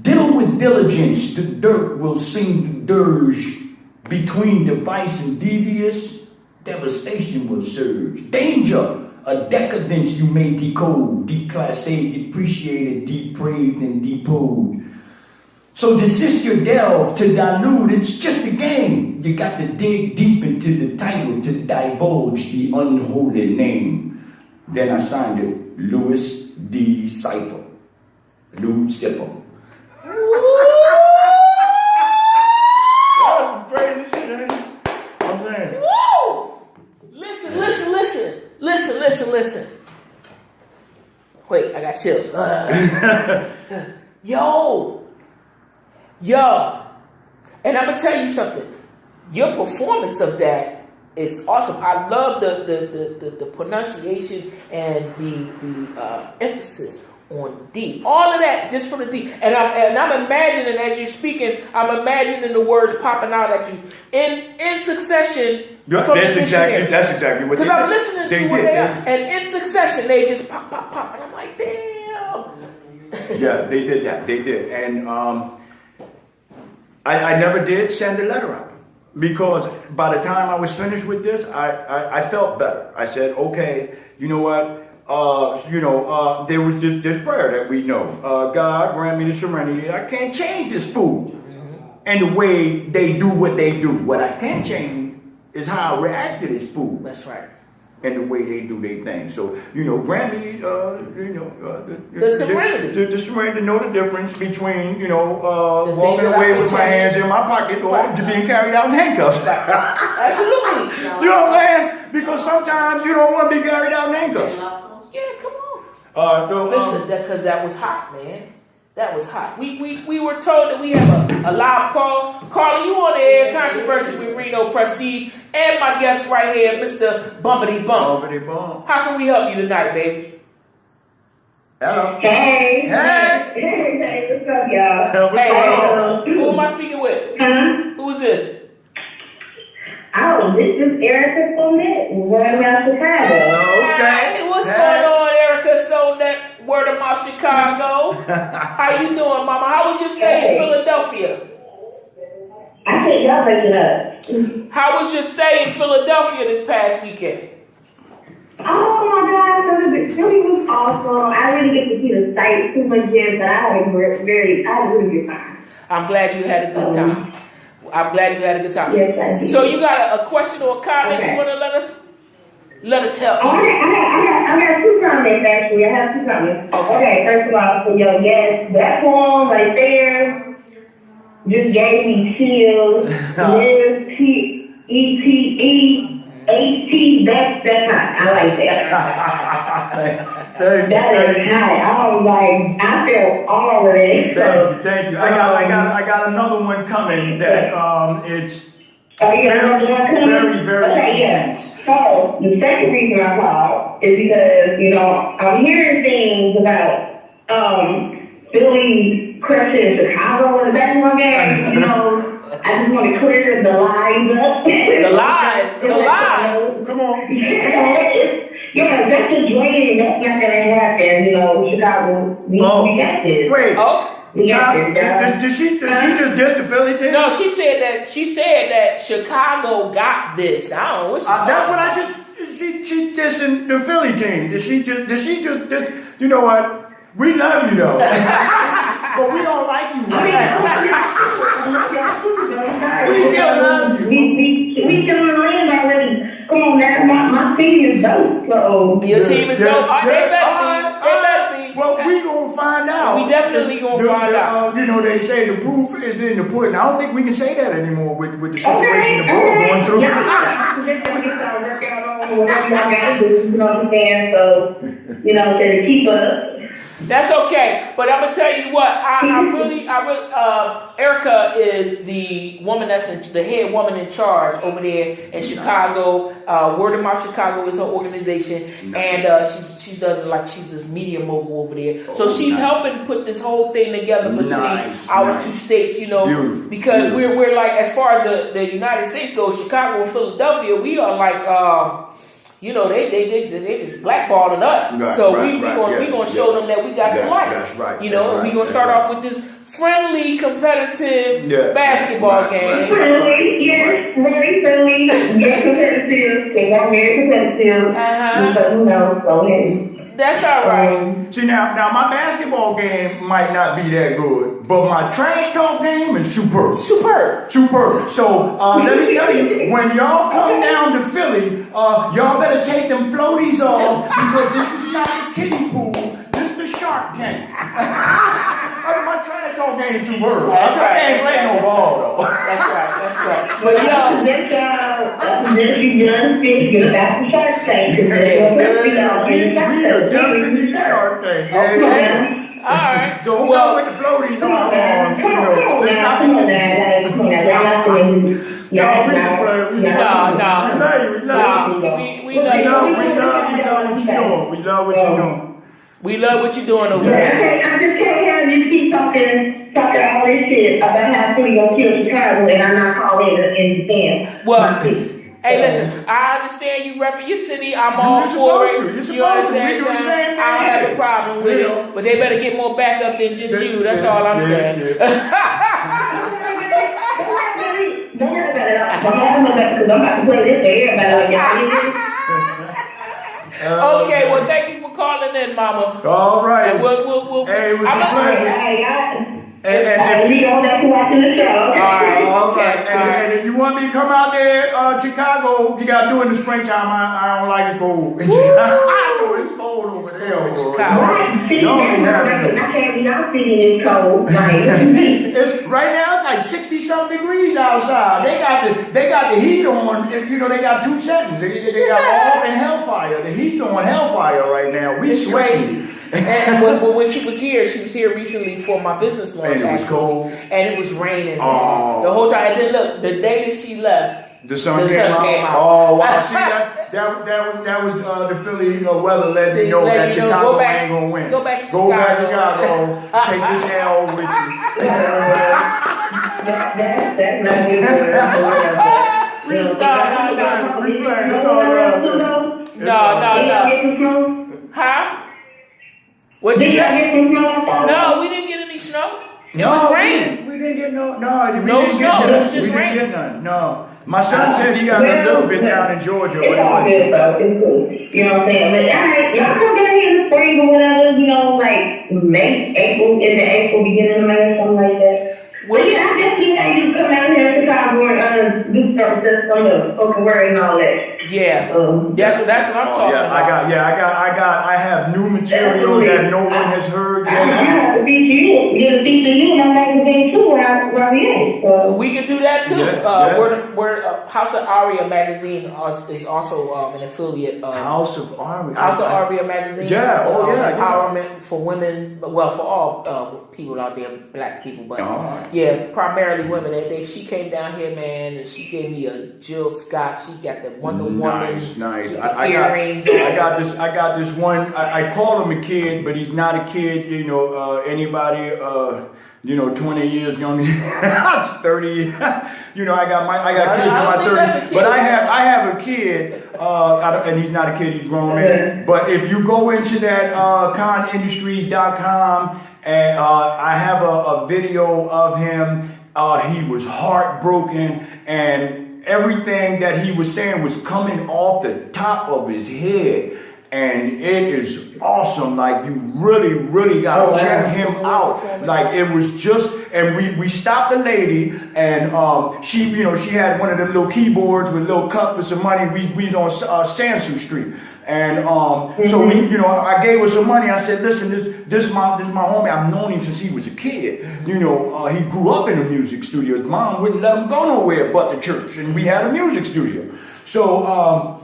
Diddle with diligence, the dirt will sing the dirge. Between device and devious, devastation will surge. Danger, a decadence you may decode, declassate, depreciated, depraved, and deposed. So desist your delve to dilute, it's just a game. You got to dig deep into the title to divulge the unholy name. Then I signed it, Louis D. Cipher. Lucifer. That was some crazy shit, ain't it? I'm saying. Woo! Listen. Wait, I got chills. Yo. And I'm gonna tell you something. Your performance of that is awesome. I love the pronunciation and the emphasis on D. All of that just from the D. And I'm imagining as you're speaking, I'm imagining the words popping out at you in succession. That's exactly what they did. Because I'm listening to what they are. And in succession, they just pop. And I'm like, damn. Yeah, they did that. They did. And I never did send a letter out. Because by the time I was finished with this, I felt better. I said, okay, you know what? There was this prayer that we know. God, grant me the serenity. I can't change this fool. And the way they do what they do. What I can change is how I react to this fool. That's right. And the way they do their thing. So, grant me, the serenity. The serenity to know the difference between, walking away with my hands in my pocket or being carried out in handcuffs. Absolutely. You know what I'm saying? Because sometimes you don't want to be carried out in handcuffs. Listen, because that was hot, man. That was hot. We were told that we have a live call. Carla, you on the air, Controversy with Reno Prestige, and my guest right here, Mr. Bumpity Bump. Bumpity Bump. How can we help you tonight, baby? Hello. Hey. Hey. Hey, what's up, y'all? What's going on? Who am I speaking with? Huh? Who is this? Oh, this is Erica Fournette, Word of Mouth Chicago. Okay. Hey, what's going on, Erica? So that Word of Mouth Chicago. How you doing, Mama? How was your stay in Philadelphia? I think y'all breaking up. How was your stay in Philadelphia this past weekend? Oh my God, Philly was awesome. I didn't get to see the sights too much yet, but I had a really good time. I'm glad you had a good time. I'm glad you had a good time. Yes, I did. So you got a question or a comment Okay. you want to let us help Oh, you? I got two comments actually. I have two comments. Okay, first of all, for your guest, that poem right there just gave me chills. Live E-T-E-A-T, that's hot. I like that. That is hot. I was like, I felt all of it. Thank you. I got another one coming that it's very intense. So the second reason I called is because, I'm hearing things about Philly crushing Chicago in the basketball game. I just want to clear the lies up. The lies. Come on. Yeah, that's just waiting. That's not going to happen. Chicago, we got this. Wait. Oh. We got this. Did she just diss the Philly team? No, she said that Chicago got this. I don't know what she that's what I just. She dissing the Philly team. Did she just diss? You know what? We love you though, but we don't like you right now. We still love you. We still in land already. Come on now, my team is dope. So Your team is dope. They better be. Well, we gonna find out. We definitely gonna find out. They say the proof is in the pudding. I don't think we can say that anymore with the situation the world going through. I'm just gonna get y'all work out on whatever y'all gotta do. You know what I'm saying? So, to keep us. That's okay, but I'm gonna tell you what. I really, Erica is the woman the head woman in charge over there in Chicago. Word of Mouth Chicago is her organization, nice. And she does it like she's this media mogul over there. So she's helping put this whole thing together between our two states. Beautiful. Because we're like, as far as the United States goes, Chicago and Philadelphia, we are like. They just blackballing us. Right, so we gonna show them that we got the light. That's right. We gonna start off with this friendly, competitive basketball game. Friendly, yes, very friendly, very competitive. They got very competitive. So hey. That's all right. See now my basketball game might not be that good, but my trash talk game is superb. Superb. So let me tell you, when y'all come down to Philly, y'all better take them floaties off because this is not a kiddie pool. This is the Shark Tank. My trash talk game is superb. I can't play no ball though. That's right. But you done figure about the Shark Tank. We are definitely the Shark Tank. Okay. All right. Don't go with the floaties on. Let's not be We love what you're doing. We love what you're doing over there. I just can't have you keep talking all this shit about how Philly gonna kill Chicago and I'm not calling in defense. Well, hey, listen, I understand you repping your city. I'm all for it. You understand? I don't have a problem with it, but they better get more backup than just you. That's all I'm saying. Don't worry about it. Because I'm about to play this to everybody. Okay, well, thank you for calling in, Mama. All right. And we'll hey, it was a pleasure. And we all that's watching the show. All right. And if you want me to come out there, Chicago, you gotta do it in the springtime. I don't like it cold. I know it's cold over there. Right. See, I can't be out sitting in cold. It's right now. It's like 60-something degrees outside. They got the heat on. They got two settings. They got off and hellfire. The heat's on hellfire right now. We sweating. And when she was here recently for my business launch. And it was actually, cold. and it was raining Oh. the whole time. And then look, the day that she left, the sun came out. Oh wow! See that was the Philly weather letting you know that Chicago ain't gonna win. Go back to Chicago. Take this L with you. That's not good. No. Huh? What you say? No, we didn't get any snow. It was rain. We didn't get no. No snow. It was just rain. We didn't get none. No. My son said he got a little bit down in Georgia. It's all good though. It's cool. You know what I'm saying? But alright, y'all come down here in the spring or whatever. You know, like May, April, beginning of May, something like that. Well, yeah, I definitely had you come out here to Chicago and do stuff just on the spoken word and all that. Yeah, that's what I'm talking about. I have new material that no one has heard yet. I'm gonna have to feature you. Get a feature you in my magazine too, where we at. So. We can do that too. Yeah. House of Aria magazine is also an affiliate of House of Aria. House of Aria magazine. Yeah, empowerment for women, well, for all people out there, black people, but yeah, primarily women. She came down here, man, and she gave me a Jill Scott. She got the Wonder Woman. Nice. I got this one. I call him a kid, but he's not a kid. You know, anybody. 20 years younger, 30. You know, I got kids in my 30s, but I have a kid, and he's not a kid, he's grown man. But if you go into that conindustries.com, and I have a video of him. He was heartbroken, and everything that he was saying was coming off the top of his head. And it is awesome. Like, you really, really gotta check him out. Like, it was just, and we stopped the lady, and she had one of them little keyboards with a little cup for some money. We was on Sansu Street. And so I gave her some money. I said, listen, this is my homie. I've known him since he was a kid. You know, he grew up in a music studio. His mom wouldn't let him go nowhere but the church, and we had a music studio. So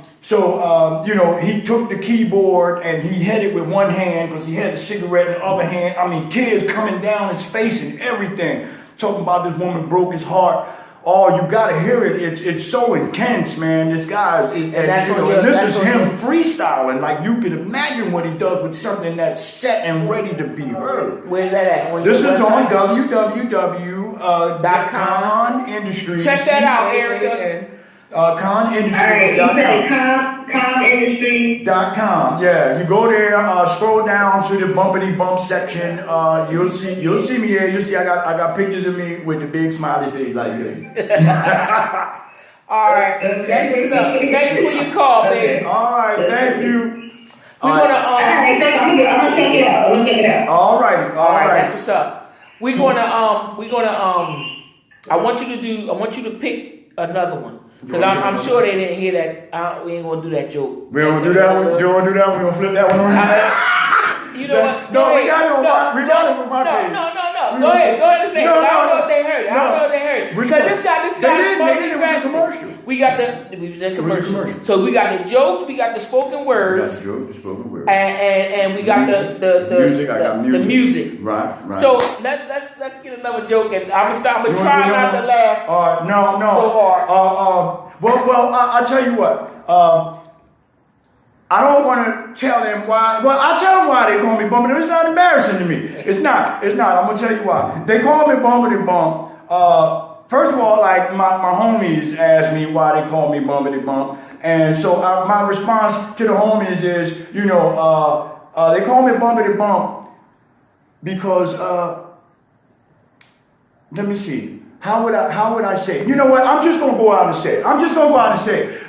he took the keyboard and he hit it with one hand because he had the cigarette in the other hand. I mean, tears coming down his face and everything. Talking about this woman broke his heart. Oh, you gotta hear it. It's so intense, man. This guy, this is him freestyling. Like, you can imagine what he does with something that's set and ready to be heard. Where's that at? This is on www.conindustries. Check that out, Erica. conindustries.com. Yeah, you go there, scroll down to the bumpity bump section. You'll see me there. You'll see I got pictures of me with the big smiley face like this. All right, that's what's up. Thank you for your call, baby. All right, thank you. We're gonna I'm gonna check it out. All right, that's what's up. We're gonna I want you to pick another one. Because I'm sure they didn't hear that. We ain't going to do that joke. We don't do that one? You don't do that one? We going to flip that one around? You know what? No, we got it from my page. No. Go ahead and say it. I don't know if they heard it. Because this guy was a commercial. We was in commercial. So we got the jokes, we got the spoken words. And we got the music. Right. So let's get another joke, and I'm gonna try not to laugh. So hard. Well, I'll tell you what. I don't want to tell them why. Well, I'll tell them why they call me Bumpity. It's not embarrassing to me. It's not. I'm going to tell you why. They call me Bumpity Bump. First of all, like, my homies asked me why they call me Bumpity Bump. And so my response to the homies is, they call me Bumpity Bump because, let me see. How would I say it? You know what? I'm just going to go out and say it.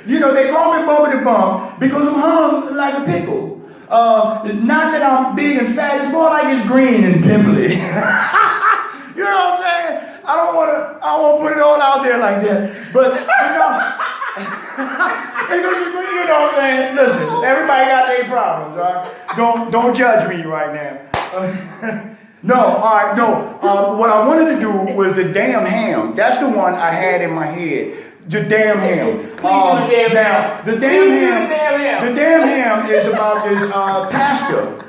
They call me Bumpity Bump because I'm hung like a pickle. Not that I'm big and fat. It's more like it's green and pimply. You know what I'm saying? I don't want to put it all out there like that. But, you know what I'm saying? Listen, everybody got their problems, all right? Don't judge me right now. No, all right, no. What I wanted to do was the damn ham. That's the one I had in my head. The damn ham. The damn ham is about this pastor.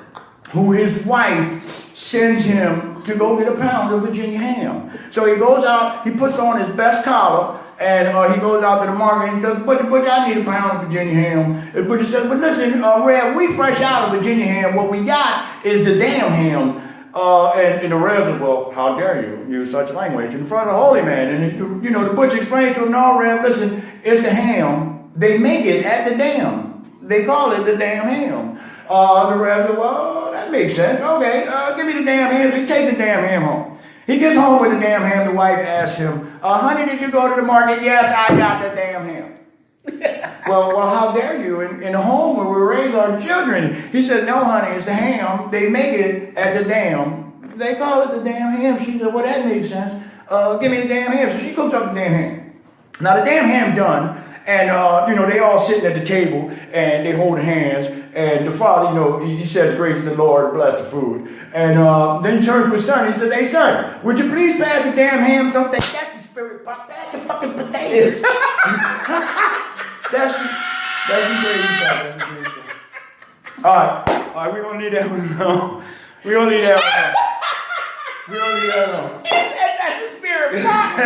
who his wife sends him to go get a pound of Virginia ham. So he goes out, he puts on his best collar, and he goes out to the market and says, Butcher, I need a pound of Virginia ham. And Butcher says, but listen, Rev, we fresh out of Virginia ham. What we got is the damn ham. And the Rev said, well, how dare you use such language in front of a holy man? And, the butcher explained to him, no, Rev, listen, it's the ham. They make it at the dam. They call it the damn ham. The Rev said, well, that makes sense. Okay, give me the damn ham. He takes the damn ham home. He gets home with the damn ham. The wife asks him, honey, did you go to the market? Yes, I got the damn ham. well, how dare you? In the home where we raise our children. He said, no, honey, it's the ham. They make it at the dam. They call it the damn ham. She said, well, that makes sense. Give me the damn ham. So she cooks up the damn ham. Now, the damn ham's done. And, they all sitting at the table and they holding hands. And the father, he says, grace the Lord, bless the food. And then he turns to his son. He says, hey, son, would you please pass the damn ham something? That's the spirit pot. That's the fucking potatoes. that's the gravy pot. All right, we're going to leave that one alone. We're going to leave that one alone. That's the spirit pot.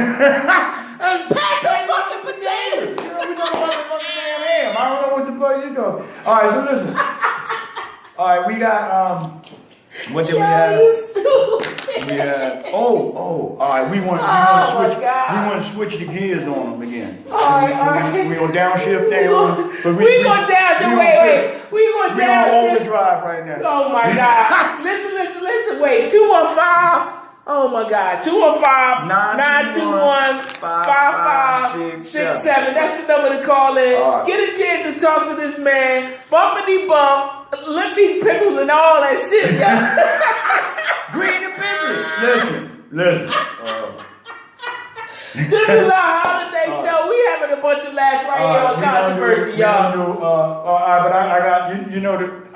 And pass the fucking potatoes. We don't know what the fucking damn ham. I don't know what the fuck you're talking. All right, so listen. All right, we got what did we have? We had all right. We want to switch the gears on them again. All right. We gonna downshift them. We gonna downshift. Wait. We gonna downshift. We on overdrive right now. Oh my God. Listen. Wait. 215. Oh my God. 215-921-5567. That's the number to call in. Right. Get a chance to talk to this man. Bumpity bump. Lick these pickles and all that shit. Green and pickles. Listen. This is our holiday show. We having a bunch of laughs right here on Controversy, y'all. But I got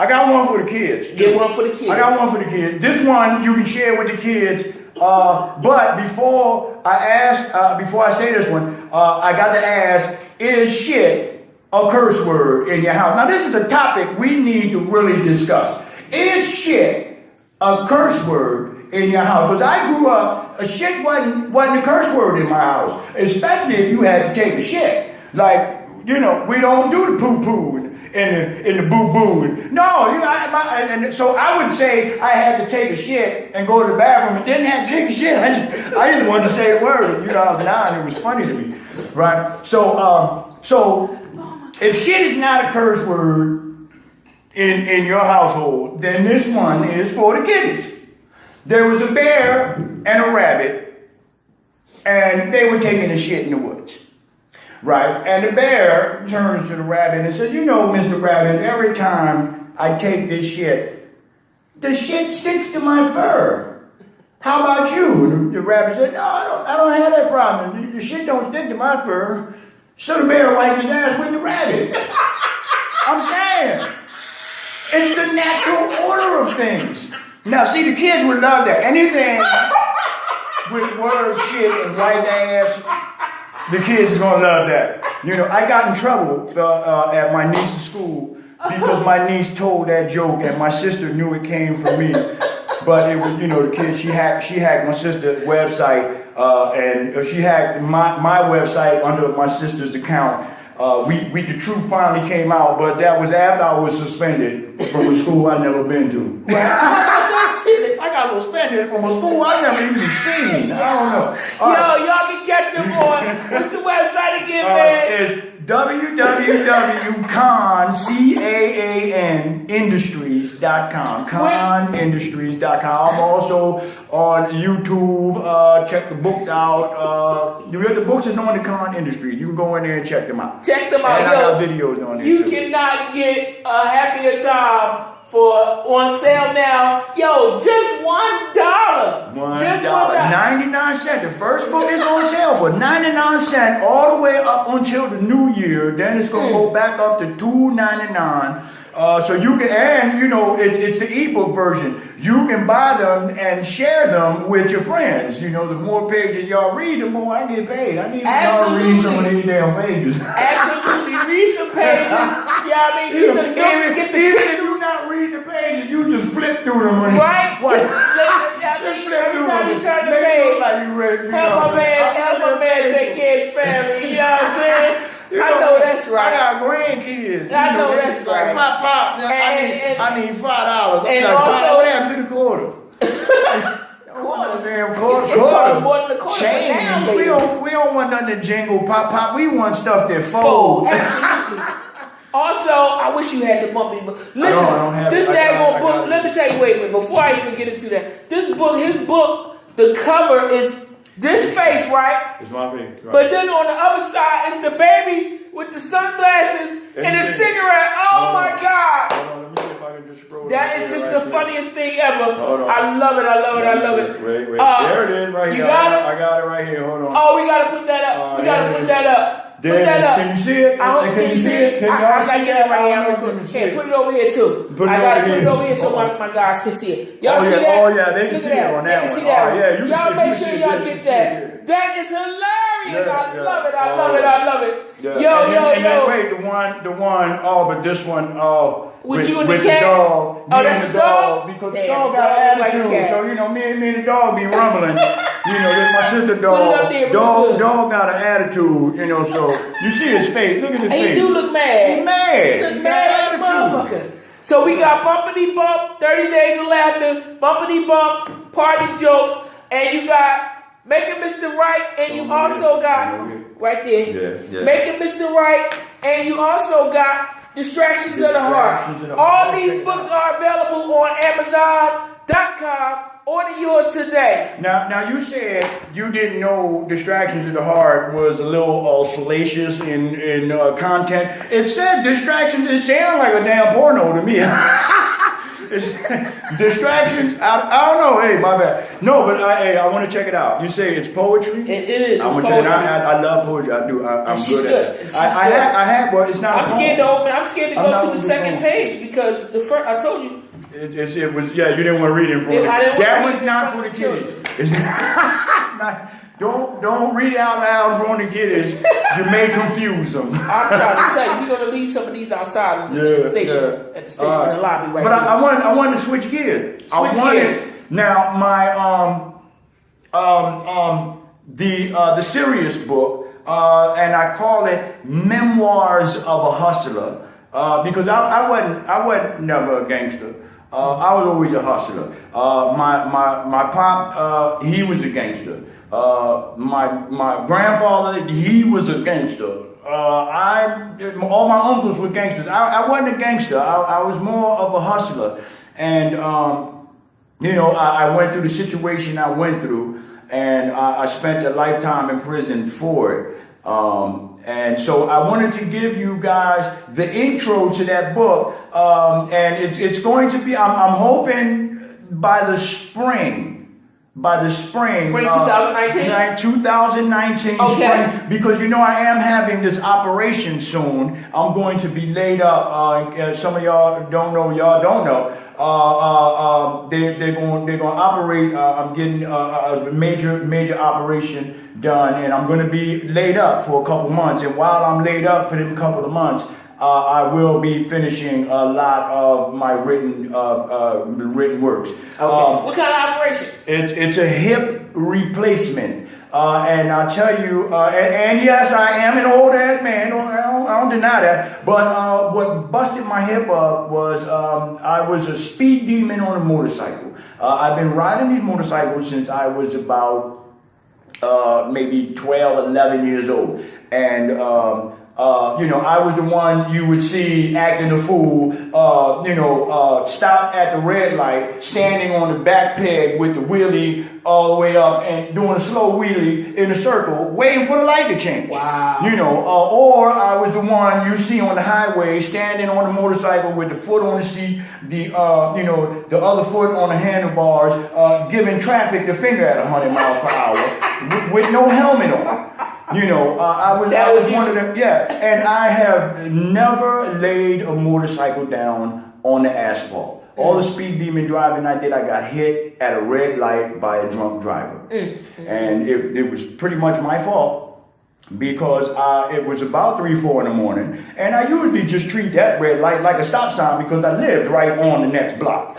I got one for the kids. Get one for the kids. I got one for the kids. This one you can share with the kids. But before I say this one, I got to ask: is shit a curse word in your house? Now this is a topic we need to really discuss. Is shit a curse word in your house? Because I grew up, shit wasn't a curse word in my house, especially if you had to take a shit. Like, we don't do the poo-poo and the boo-boo. No, and so I would say I had to take a shit and go to the bathroom and didn't have to take a shit. I just wanted to say a word. I was 9, it was funny to me, right? So if shit is not a curse word in your household, then this one is for the kiddies. There was a bear and a rabbit, and they were taking a shit in the woods, right? And the bear turns to the rabbit and says, Mr. Rabbit, every time I take this shit, the shit sticks to my fur. How about you? The rabbit said, no, I don't have that problem. The shit don't stick to my fur. So the bear wiped his ass with the rabbit. I'm saying, it's the natural order of things. Now, see, the kids would love that. Anything with word, shit, and white ass, the kids is going to love that. I got in trouble at my niece's school because my niece told that joke and my sister knew it came from me. But it was, the kid, she hacked my sister's website and she hacked my website under my sister's account. The truth finally came out, but that was after I was suspended from a school I'd never been to. I got suspended from a school I never even seen. I don't know. Y'all can catch him on. What's the website again, man? It's www.CAANindustries.com. Conindustries.com. I'm also on YouTube. Check the book out. The books is on the Con Industries. You can go in there and check them out. Check them out. And I got videos on there. You cannot get a happier time on sale now. Yo, just $1. Just $1. 99 cents. The first book is on sale for 99 cents all the way up until the new year. Then it's gonna go back up to $2.99. So you can, and it's the ebook version. You can buy them and share them with your friends. The more pages y'all read, the more I get paid. I need to read some of these damn pages. Absolutely, read some pages. Yeah, get the notes, get the not read the pages. You just flip through them. Right? What? Every time you turn the page, like you read, help my man take care of his family. You know what I'm saying? I know that's right. I got grandkids. I know that's right. Pop, I need $5. And like, also, what happened to the quarter? Quarter. Damn It quarter. costs more than the quarter. Change. Now, We don't want nothing to jingle, pop. We want stuff that folds. Absolutely. Also, I wish you had the bumpy book. Listen, I don't have this it. daggone book, let me tell you, wait a minute, before I even get into that, this book, his book, the cover is this face, right? It's my face. Right. But then on the other side, it's the baby with the sunglasses and the cigarette. Oh my God. Hold on, let me see if I can just scroll. That is just the funniest thing ever. Hold on. I love it. Wait. There it is, right you here. got it? I got it right here. Hold on. Oh, we gotta put that up. We gotta put that up. Put There, that up. Can you see it? I hope Can you see it? Can I y'all gotta see get it right here. I I'm don't know gonna if you can put see it over here too. Put it I gotta over put it here. over here so my guys can see it. Y'all Oh, see yeah. that? Oh, yeah, they can Look see at it on that They can see one. that Oh, yeah, one. you Y'all can make see sure it. y'all You get can that. see it. That is hilarious. Yeah, I yeah. love it. Oh, I love it. Yeah. Yo. And then, wait, the one, but this one, With you and with the cat? dog. Oh, Me that's and the dog? Because Damn, the dog the got dog like attitude. a cat. So, me and the dog be rumbling. That's my sister Put it up dog. there real good. Dog got an attitude, so you see his face. Look at his And face. he do look mad. He mad. He look He mad, got attitude. motherfucker. So we got Bumpity Bump, 30 Days of Laughter, Bumpity Bumps, Party Jokes, and you got Making Mr. Right, and you also got, right there, Yeah. Making Mr. Right, and you also got Distractions of the Heart. All these books are available on Amazon.com. Order yours today. Now you said you didn't know Distractions of the Heart was a little salacious in content. It said Distractions. It sounds like a damn porno to me. Distraction. I don't know. Hey, my bad. No, but I want to check it out. You say it's poetry. It is. I want to check it out. I love poetry. I do. I'm she's good at it. good. I have, but it's not. I'm scared to open. I'm scared to I'm go not to the gonna second go. page because the first. I told you. It was. Yeah, you didn't want to read it for Yeah, me. I didn't want That to was read it not for for the the kids. children. It's not. Don't read out loud for the kids. You may confuse them. I'm trying to tell you, we're gonna leave some of these outside in the station, at the station in the lobby right But now. I wanted to switch gears. Now my the serious book, and I call it Memoirs of a Hustler, because I wasn't never a gangster. I was always a hustler. My pop, he was a gangster. My grandfather, he was a gangster. All my uncles were gangsters. I wasn't a gangster. I was more of a hustler. And, I went through the situation I went through, and I spent a lifetime in prison for it. And so I wanted to give you guys the intro to that book. And it's going to be, I'm hoping by the spring. Spring 2019? 2019 Okay. spring, because I am having this operation soon. I'm going to be laid up. Some of y'all don't know. They're going to operate. I'm getting a major operation done, and I'm going to be laid up for a couple months. And while I'm laid up for them couple of months, I will be finishing a lot of my written works. Okay. What kind of operation? It's a hip replacement. And I'll tell you, and yes, I am an old ass man. I don't deny that. But what busted my hip up was I was a speed demon on a motorcycle. I've been riding these motorcycles since I was about maybe 12, 11 years old. And I was the one you would see acting a fool, stop at the red light, standing on the back peg with the wheelie all the way up and doing a slow wheelie in a circle, waiting for the light to change. Wow. Or I was the one you see on the highway, standing on the motorcycle with the foot on the seat, the other foot on the handlebars, giving traffic the finger at 100 miles per hour with no helmet on. I was one of them. Yeah, and I have never laid a motorcycle down on the asphalt. All the speed demon driving I did, I got hit at a red light by a drunk driver. And it was pretty much my fault. because it was about 3, 4 in the morning, and I usually just treat that red light like a stop sign because I lived right on the next block.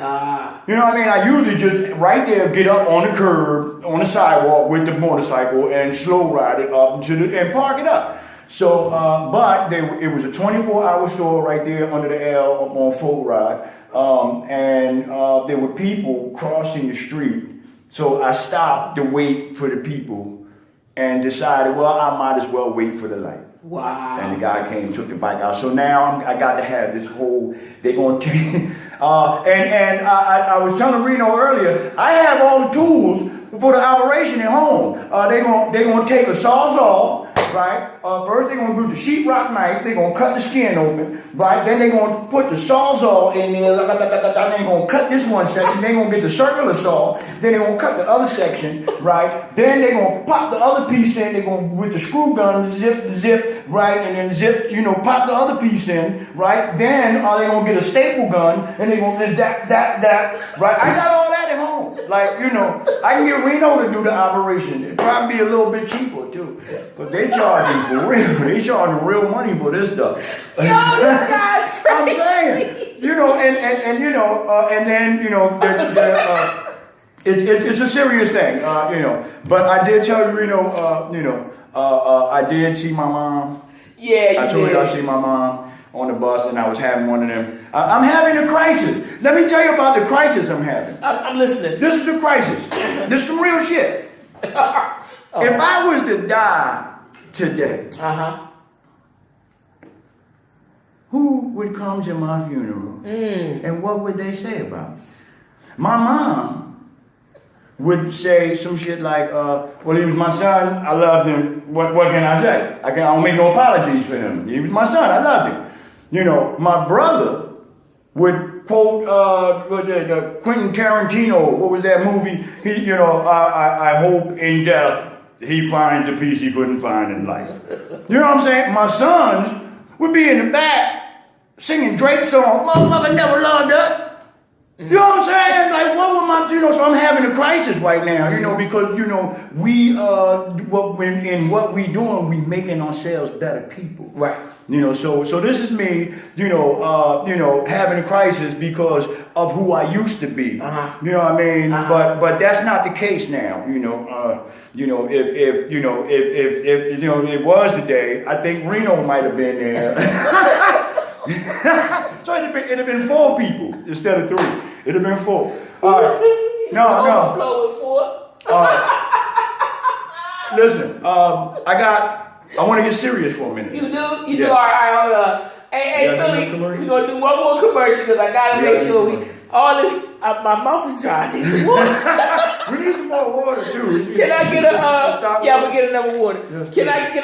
You know what I mean? I usually just right there get up on the curb, on the sidewalk with the motorcycle and slow ride it up and park it up. So, but it was a 24-hour store right there under the L up on Full Ride, and there were people crossing the street. So I stopped to wait for the people and decided, well, I might as well wait for the light. Wow. And the guy came and took the bike out. So now I got to have this whole, they're going to take, and I was telling Reno earlier, I have all the tools for the operation at home. They're going to take a sawzall, right? First they're going to do the sheetrock knife. They're going to cut the skin open, right? Then they're going to put the sawzall in there. They're going to cut this one section. They're going to get the circular saw. Then they're going to cut the other section, right? Then they're going to pop the other piece in. They're going to, with the screw gun, zip, right? And then zip, pop the other piece in, right? Then they're going to get a staple gun and they're going to that, right? I got all that at home. Like, I can get Reno to do the operation. It'd probably be a little bit cheaper too. But they charging for real. They charging real money for this stuff. Yo, this guy's crazy. I'm saying, and then, it's a serious thing, But I did tell you, Reno, I did see my mom. Yeah, I told you I see my mom on the bus, and I was having one of them. I'm having a crisis. Let me tell you about the crisis I'm having. I'm listening. This is the crisis. This is some real shit. If I was to die today, who would come to my funeral? And what would they say about me? My mom would say some shit like, well, he was my son, I loved him. What can I say? I don't make no apologies for him. He was my son, I loved him. My brother would quote Quentin Tarantino. What was that movie? I hope in death he finds the peace he couldn't find in life. You know what I'm saying? My sons would be in the back singing Drake song. Motherfucker never loved us. You know what I'm saying? Like, what would my, so I'm having a crisis right now, because, we, in what we doing, we making ourselves better people. Right. So this is me, having a crisis because of who I used to be. You know what I mean? But that's not the case now. If it was today, I think Reno might have been there. So it'd have been 4 people instead of 3. It'd have been 4. All right. No. Flow with 4. All right. Listen, I want to get serious for a minute. You do? You do? All right, hold on. Hey, Philly, we're going to do one more commercial because I got to make sure all this, my mouth is dry. I need some water. We need some more water, too. Can I get I'm going to get another water. Yes, Can I get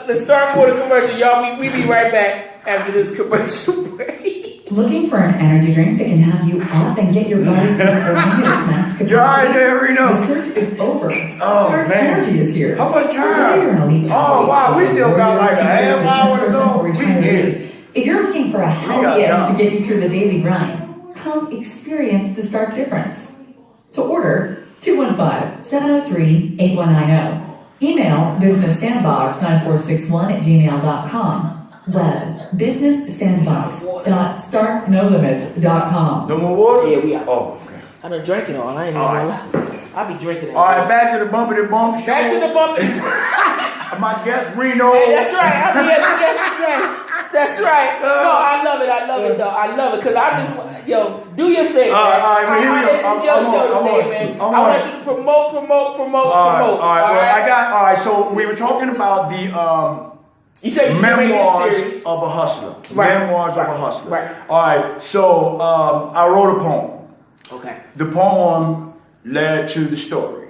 the Star Water commercial? Y'all, we be right back after this commercial break. Looking for an energy drink that can have you up and get your body performing at its max capacity? You're all right there, Reno. The search is over. Oh, Start man. Energy is here. How much time? Whether you're an elite Oh, wow, we still got like a warrior, half hour to business go. person, or We retiree, did. if you're looking for a got healthy edge time. to get you through the daily grind, come experience the stark difference. To order, 215-703-8190. Email businesssandbox9461@gmail.com. Web, businesssandbox.startnolimits.com. No more water? Yeah, we are. Oh, okay. I done drank it all. I ain't even gonna lie. I be drinking it. All right, back to the bumpity bump show. Back to the bump. My guest, Reno. Hey, that's right. I'll be at the guest today. That's right. No, I love it though. I love it because I just, do your thing, man. All right, It's your show today, man. I want you to promote. All right. So we were talking about the you said memoirs of a hustler. Right. Memoirs of a hustler. Right. All right. So I wrote a poem. Okay. The poem led to the story.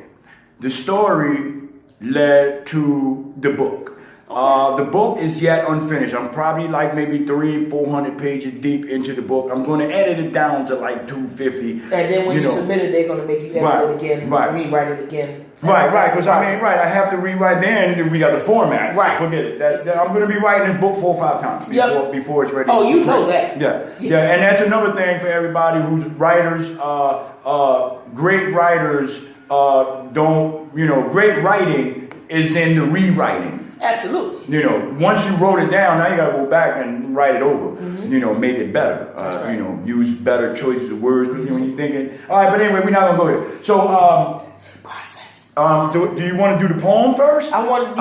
The story led to the book. The book is yet unfinished. I'm probably like maybe 300-400 pages deep into the book. I'm going to edit it down to like 250. And then when you submit it, they're going to make you edit it again and rewrite it again. Right. Because I have to rewrite. Then we got the format. Right. Forget it. I'm going to be writing this book 4 or 5 times before it's ready. Oh, you know that. Yeah. And that's another thing for everybody who's writers. Great writers don't. Great writing is in the rewriting. Absolutely. You know, once you wrote it down, now you got to go back and write it over. You know, make it better. Right. You know, use better choices of words when you're thinking. All right, but anyway, we're not gonna go there. So, Process. do you want to do the poem first? I want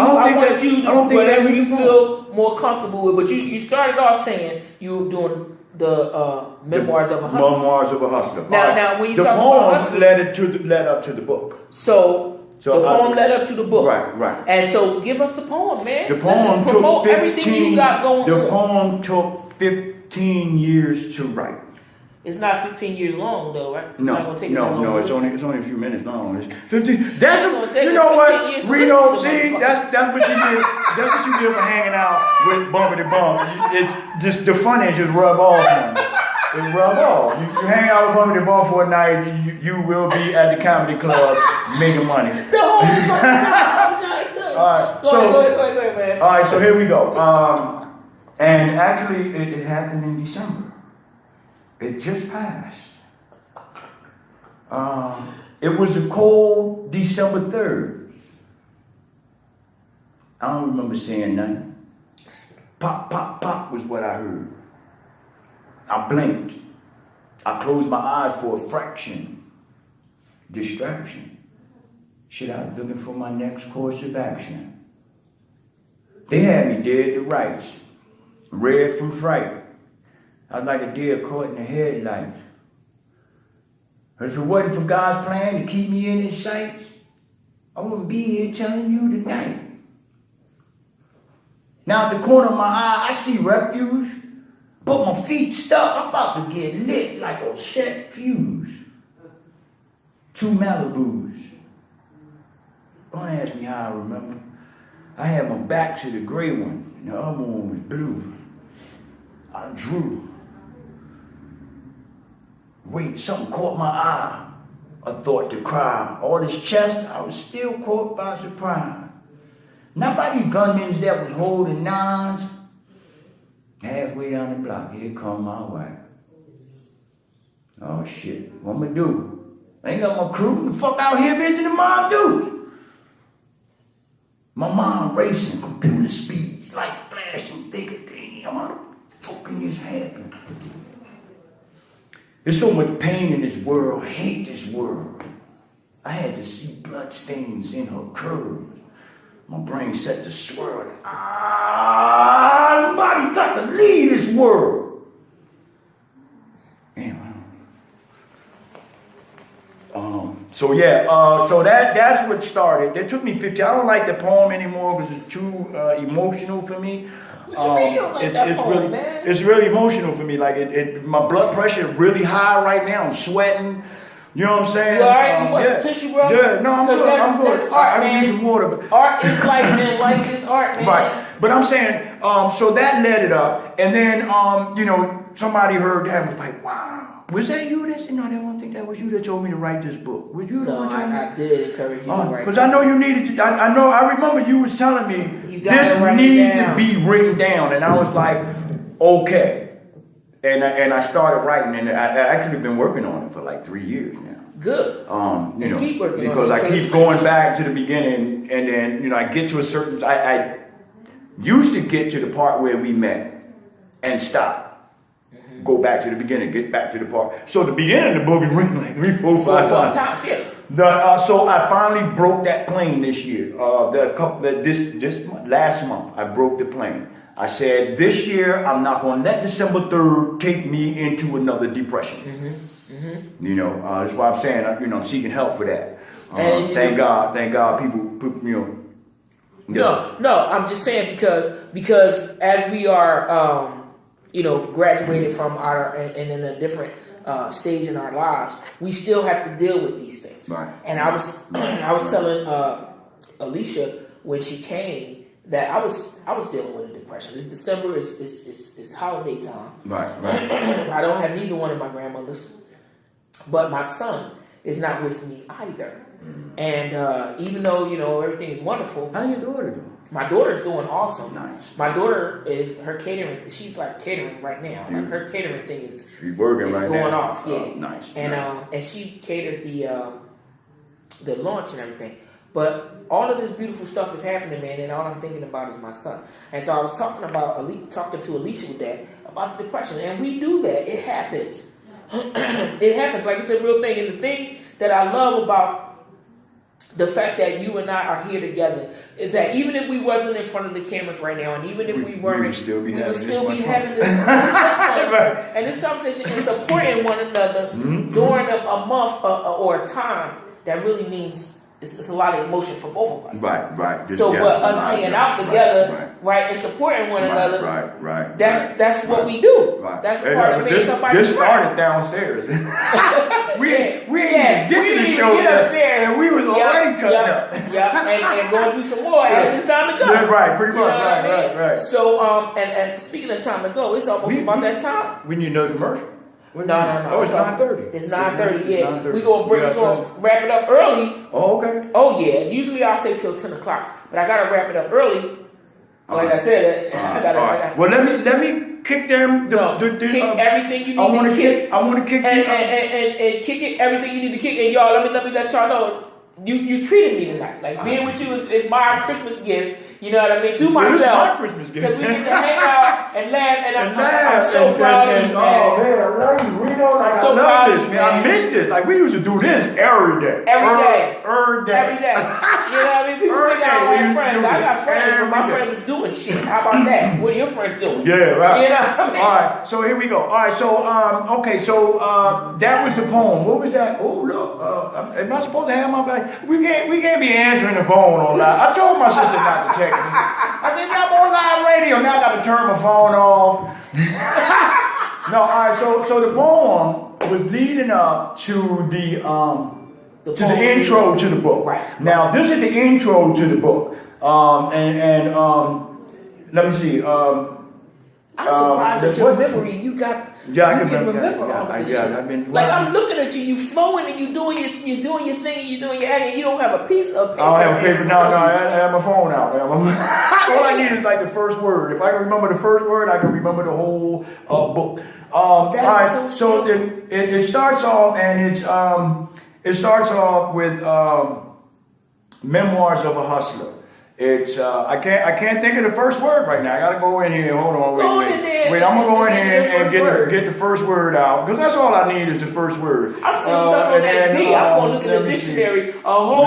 you to do whatever you feel more comfortable with. But you started off saying you were doing the memoirs of a hustler. Memoirs of a hustler. Now, when you the talk poem about hustler, led up to the book. So the poem led up to the book. Right. And so give us the poem, man. The poem promote took everything you got going on. The poem took 15 years to write. It's not 15 years long though, right? It's not gonna take No. It's only a few minutes long. It's 15. That's gonna take you know what, 15 years to Reno. listen to See, the that's what you get. That's what you get for hanging out with Bumpity Bump. It's just the funny just rub off on you. It rub off. You hang out with Bumpity Bump for a night, you will be at the comedy club making money. The whole I'm trying to tell you. All right, Go ahead, man. All right, so here we go. And actually, it happened in December. It just passed. It was a cold December 3rd. I don't remember saying nothing. Pop, pop, pop was what I heard. I blinked. I closed my eyes for a fraction. Distraction. Shit, I was looking for my next course of action. They had me dead to rights. Red from fright. I was like a deer caught in the headlights. But if it wasn't for God's plan to keep me in His sights, I wouldn't be here telling you tonight. Now at the corner of my eye, I see refuge, but my feet stuck. I'm about to get lit like a set fuse. 2 Malibus. Don't ask me how I remember. I had my back to the gray one, and the other one was blue. I drew. Wait, something caught my eye. A thought to cry. All this chest, I was still caught by surprise. Not by these gunmen that was holding nines. Halfway down the block, here come my wife. Oh shit, what I'ma do? I ain't got my crew. The fuck out here visiting mom dudes. My mind racing, computer speeds, like flashing, thinking, damn, what the fucking is happening? There's so much pain in this world. I hate this world. I had to see blood stains in her curves. My brain set to swirl. Somebody got to leave this world. Damn. So that's what started. It took me 15. I don't like the poem anymore because it's too emotional for me. It's really emotional for me. Like my blood pressure is really high right now. I'm sweating. You know what I'm saying? You alright? You want some tissue, bro? Yeah, no, I'm good. That's art, I man. need some water. Art is life, man. Life is art, man. Right. But I'm saying, so that led it up. And then, somebody heard that and was like, wow. Was that you that said, no, I don't think that was you that told me to write this book. Was you the one told me? I did encourage you to write. Because I know you needed to, I remember you was telling me, this needs to be written down. And I was like, okay. And I started writing, and I actually been working on it for like 3 years now. Good. Keep working because on it. I keep going back to the beginning, and then I get to a certain. I used to get to the part where we met and stop, go back to the beginning, get back to the part. So the beginning of the book is written like 3, 4, 5 times. Yeah. So I finally broke that plane this year. This last month I broke the plane. I said, this year, I'm not going to let December 3rd take me into another depression. That's why I'm saying, I'm seeking help for that. Thank God, people, No, I'm just saying because as we are, graduated from our, and in a different stage in our lives, we still have to deal with these things. Right. And I was telling Alicia when she came, that I was dealing with a depression. This December is holiday time. Right. I don't have neither one of my grandmothers, but my son is not with me either. And even though everything is wonderful, how's your daughter doing? My daughter's doing awesome. Nice. My daughter is her catering. She's like catering right now. Like her catering thing is she's working right now. Going off. Yeah. Nice. And she catered the launch and everything. But all of this beautiful stuff is happening, man, and all I'm thinking about is my son. And so I was talking to Alicia with that about the depression, and we do that. It happens. It happens. Like it's a real thing. And the thing that I love about the fact that you and I are here together is that even if we wasn't in front of the cameras right now, and even if we weren't, we would still be having this fun and this conversation and supporting one another during a month or a time that really means it's a lot of emotion for both of us. Right. So, but us hanging out together, right, and supporting one another, right. That's what we do. Right. That's part of being somebody's This started downstairs. we didn't get the show upstairs, and we was already cutting up. And going through some more. And it's time to go. Yeah, right, pretty much. Right. So, and speaking of time to go, it's almost about that time. We need another commercial. No. Oh, it's 9:30. It's 9:30. Yeah, we're gonna wrap it up early. Oh, okay. Oh yeah. Usually I'll stay till 10 o'clock, but I gotta wrap it up early. Like I said, I gotta. Well, let me kick them. Kick everything you need to kick. I want to kick and kick it. Everything you need to kick. And y'all, let me let y'all know. You treated me tonight. Like being with you is my Christmas gift. You know what I mean? To myself. This is my Christmas gift. Because we get to hang out and laugh. And I'm so proud of you, man. Oh man, I love you. Reno, like So I love proud of this, you, man. I miss this. Like we used to do this every day. Every day. Every day. You know what I mean? People think I don't have friends. I got friends, but my friends is doing shit. How about that? What are your friends doing? Yeah, right. You know what I mean? All right, so here we go. All right, so that was the poem. What was that? Oh look, am I supposed to have my back? We can't be answering the phone on live. I told my sister not to text me. I said, I'm on live radio. Now I got to turn my phone off. No, all right. So the poem was leading up to the intro to the book. Right. Now this is the intro to the book. Let me see. I'm surprised at your memory. You can remember all of this shit. Like I'm looking at you flowing and you doing your thing and you doing your acting. You don't have a piece of paper. I don't have paper. No, I have my phone out. All I need is like the first word. If I can remember the first word, I can remember the whole book. All right. So then it starts off, and it starts off with Memoirs of a Hustler. It's I can't think of the first word right now. I gotta go in here. Hold on, wait. I'm gonna go in here and get the first word out, because that's all I need is the first word. I'm still stuck on that D. I'm gonna look in the dictionary. A whole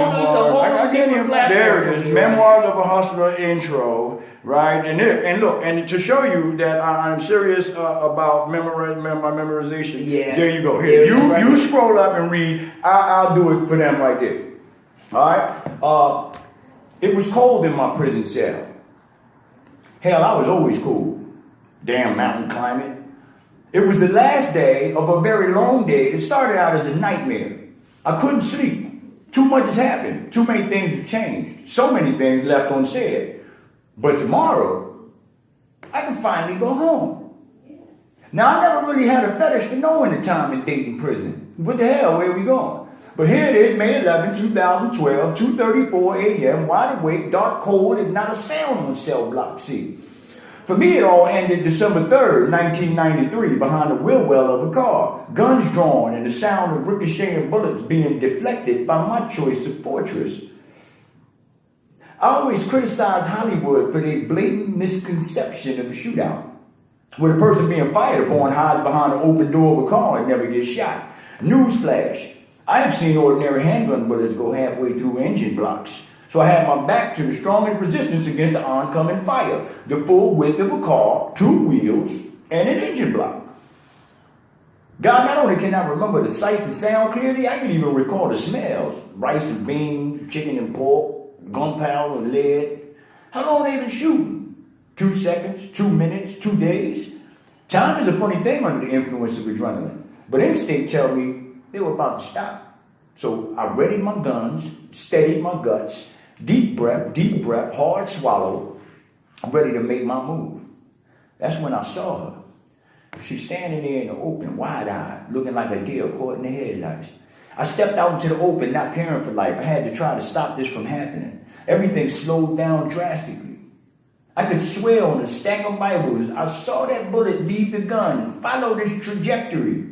different platform. There it is. Memoirs of a Hustler intro. Right, and look, and to show you that I'm serious about my memorization. Yeah. There you go. Here, you scroll up and read. I'll do it for them right there. All right. It was cold in my prison cell. Hell, I was always cold. Damn mountain climate. It was the last day of a very long day. It started out as a nightmare. I couldn't sleep. Too much has happened. Too many things have changed. So many things left unsaid. But tomorrow, I can finally go home. Now, I never really had a fetish for knowing the time and date in prison. What the hell, where are we going? But here it is, May 11, 2012, 2:34 a.m., wide awake, dark, cold, and not a sound on cell block C. For me, it all ended December 3rd, 1993, behind the wheel well of a car, guns drawn, and the sound of ricocheting bullets being deflected by my choice of fortress. I always criticize Hollywood for their blatant misconception of a shootout, where the person being fired upon hides behind the open door of a car and never gets shot. Newsflash. I have seen ordinary handgun bullets go halfway through engine blocks. So I had my back to the strongest resistance against the oncoming fire, the full width of a car, 2 wheels, and an engine block. God, not only can I remember the sight and sound clearly, I can even recall the smells. Rice and beans, chicken and pork, gunpowder and lead. How long they been shooting? 2 seconds, 2 minutes, 2 days? Time is a funny thing under the influence of adrenaline. But instinct tell me they were about to stop. So I readied my guns, steadied my guts, deep breath, hard swallow, ready to make my move. That's when I saw her. She's standing there in the open, wide-eyed, looking like a deer caught in the headlights. I stepped out into the open, not caring for life. I had to try to stop this from happening. Everything slowed down drastically. I could swear on a stack of Bibles, I saw that bullet leave the gun, follow this trajectory.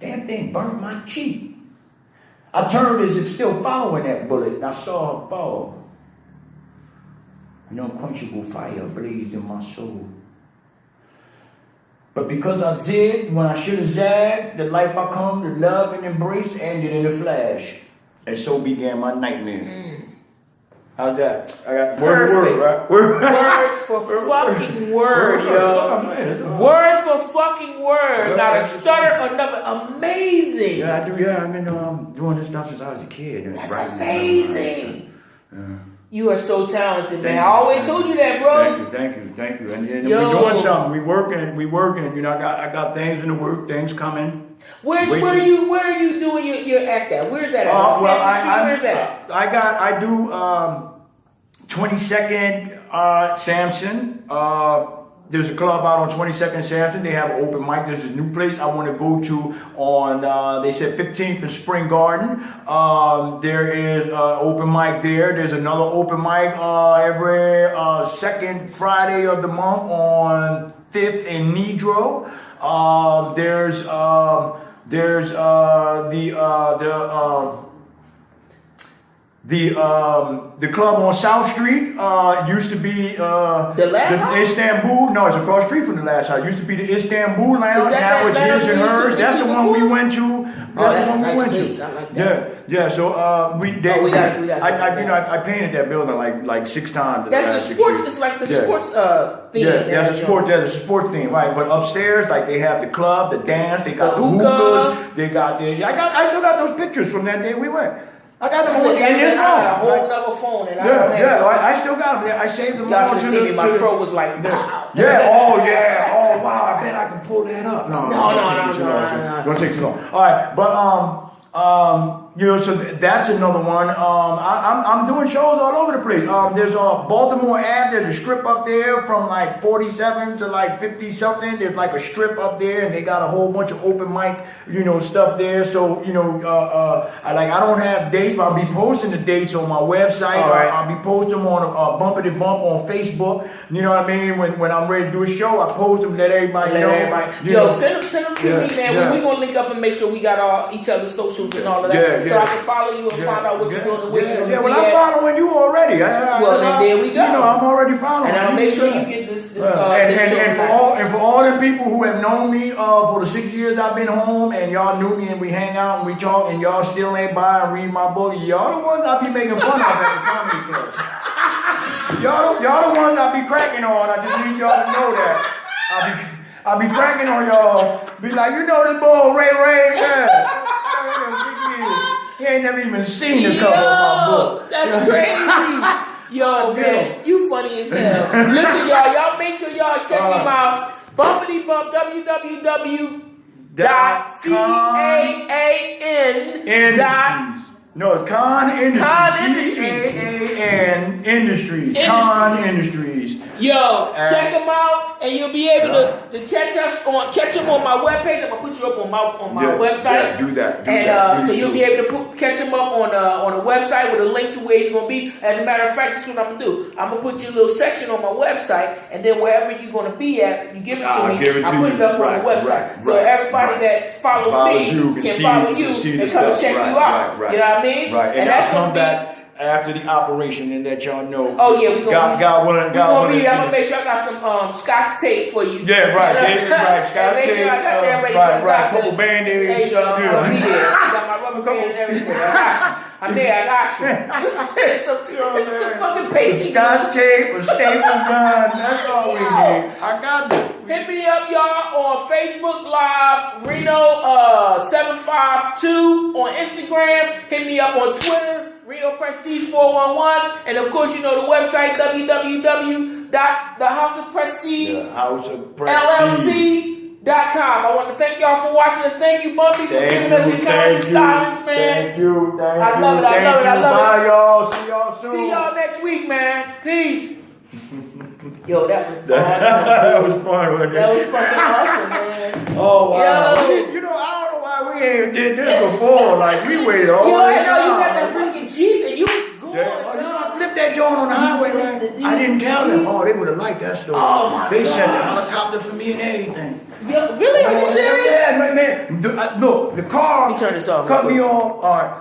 Damn thing burnt my cheek. I turned as if still following that bullet, and I saw her fall. An unquenchable fire blazed in my soul. But because I zigged when I should have zagged, the life I come to love and embrace ended in a flash. And so began my nightmare. How's that? I got Perfect. word, right? Word for fucking word, yo. Word for fucking word. Not a stutter or nothing. Amazing. Yeah, I do. Yeah, I've been doing this stuff since I was a kid. That's Right. amazing. You are so talented, man. Thank I you. always told you that, bro. Thank you. And Yo. we're doing something. We working. You know, I got things in the work. Things coming. Where are you doing your act at? Where's that at? Where's that at? I do 22nd Samson. There's a club out on 22nd Samson. They have an open mic. There's this new place I want to go to on, they said 15th in Spring Garden. There is open mic there. There's another open mic every second Friday of the month on 5th in Nedro. There's the club on South Street used to be the Istanbul. No, it's across the street from the last house. Used to be the Istanbul Lounge. Now it's his and hers. That's the one we went to. That's the one we went to. I like that. Yeah. So I painted that building like 6 times. That's the sports. It's like the sports theme. Yeah, that's a sports theme, right? But upstairs, like they have the club, the dance. They got the the hookahs. They got I still got those pictures from that day we went. I got them in this phone. I got a whole nother phone, and I still got them. I saved them. Y'all should have seen me. My throat was like, wow. Oh wow. I bet I can pull that up. No. Don't take too long. All right, but you know, so that's another one. I'm doing shows all over the place. There's Baltimore Ave. There's a strip up there from like 47 to like 50 something. There's like a strip up there, and they got a whole bunch of open mic, you know, stuff there. So you know, I don't have dates. But I'll be posting the dates on my website. Right. I'll be posting them on Bumpity Bump on Facebook. You know what I mean? When I'm ready to do a show, I post them. Let everybody know. Send them to me, man. Yeah. We're gonna link up and make sure we got all each other's socials and all of that. So I can follow you and find out what you're doing and where you're going to be well, I'm following you already. There we go. You know, I'm already following. And I'll make sure you get this and for all the people who have known me for the 6 years I've been home, and y'all knew me, and we hang out and we talk, and y'all still ain't buy and read my book. Y'all the ones I be making fun of at the comedy club. y'all the ones I be cracking on. I just need y'all to know that. I be cracking on y'all. Be like, you know this boy Ray. He ain't never even seen the cover of my book. That's crazy. Yo, man, you funny as hell. Listen, y'all make sure y'all check him out. Bumpity Bump, www.CAAN. No, it's Con Industries. Con Industries. C-A-A-N Industries. Con Industries. Yo, check them out, and you'll be able to catch them on my webpage. I'm gonna put you up on my website. Yeah, do that. So you'll be able to catch him up on a website with a link to where he's gonna be. As a matter of fact, that's what I'm gonna do. I'm gonna put you a little section on my website, and then wherever you're gonna be at, you give it to me. I put it up on the website, so everybody that follows me can follow you and come and check you out. You know what I mean? Right, and that's gonna be after the operation, and let y'all know. Oh yeah, we gonna God willing. I'm gonna make sure I got some scotch tape for you. Yeah, right. Scotch tape. Make sure I got that ready for the doctor. Couple band-aids. There you go. I'm gonna be there. I got my rubber band and everything. I got you. It's some fucking pasty. Scotch tape, a staple gun. That's all we need. I got it. Hit me up, y'all, on Facebook Live, Reno 752 on Instagram. Hit me up on Twitter. Reno Prestige 411, and of course, you know the website www.thehouseofprestige.LLC.com. I want to thank y'all for watching us. Thank you, Bumpy, for giving us your kind of silence, man. Thank you. I love it. Bye, y'all. See y'all soon. See y'all next week, man. Peace. Yo, that was awesome. That was fun. That was fucking awesome, man. Oh, wow. Yo. You know, I don't know why we ain't did this before. Like, we waited all this time. You got that freaking Jeep and you going. You flipped that joint on the highway, man. I didn't tell them. Oh, they would have liked that story. Oh, my They God. sent a helicopter for me and everything. Yo, really? Are you serious? Yeah, man. Look, the car Let me turn this off. cut me off. All right.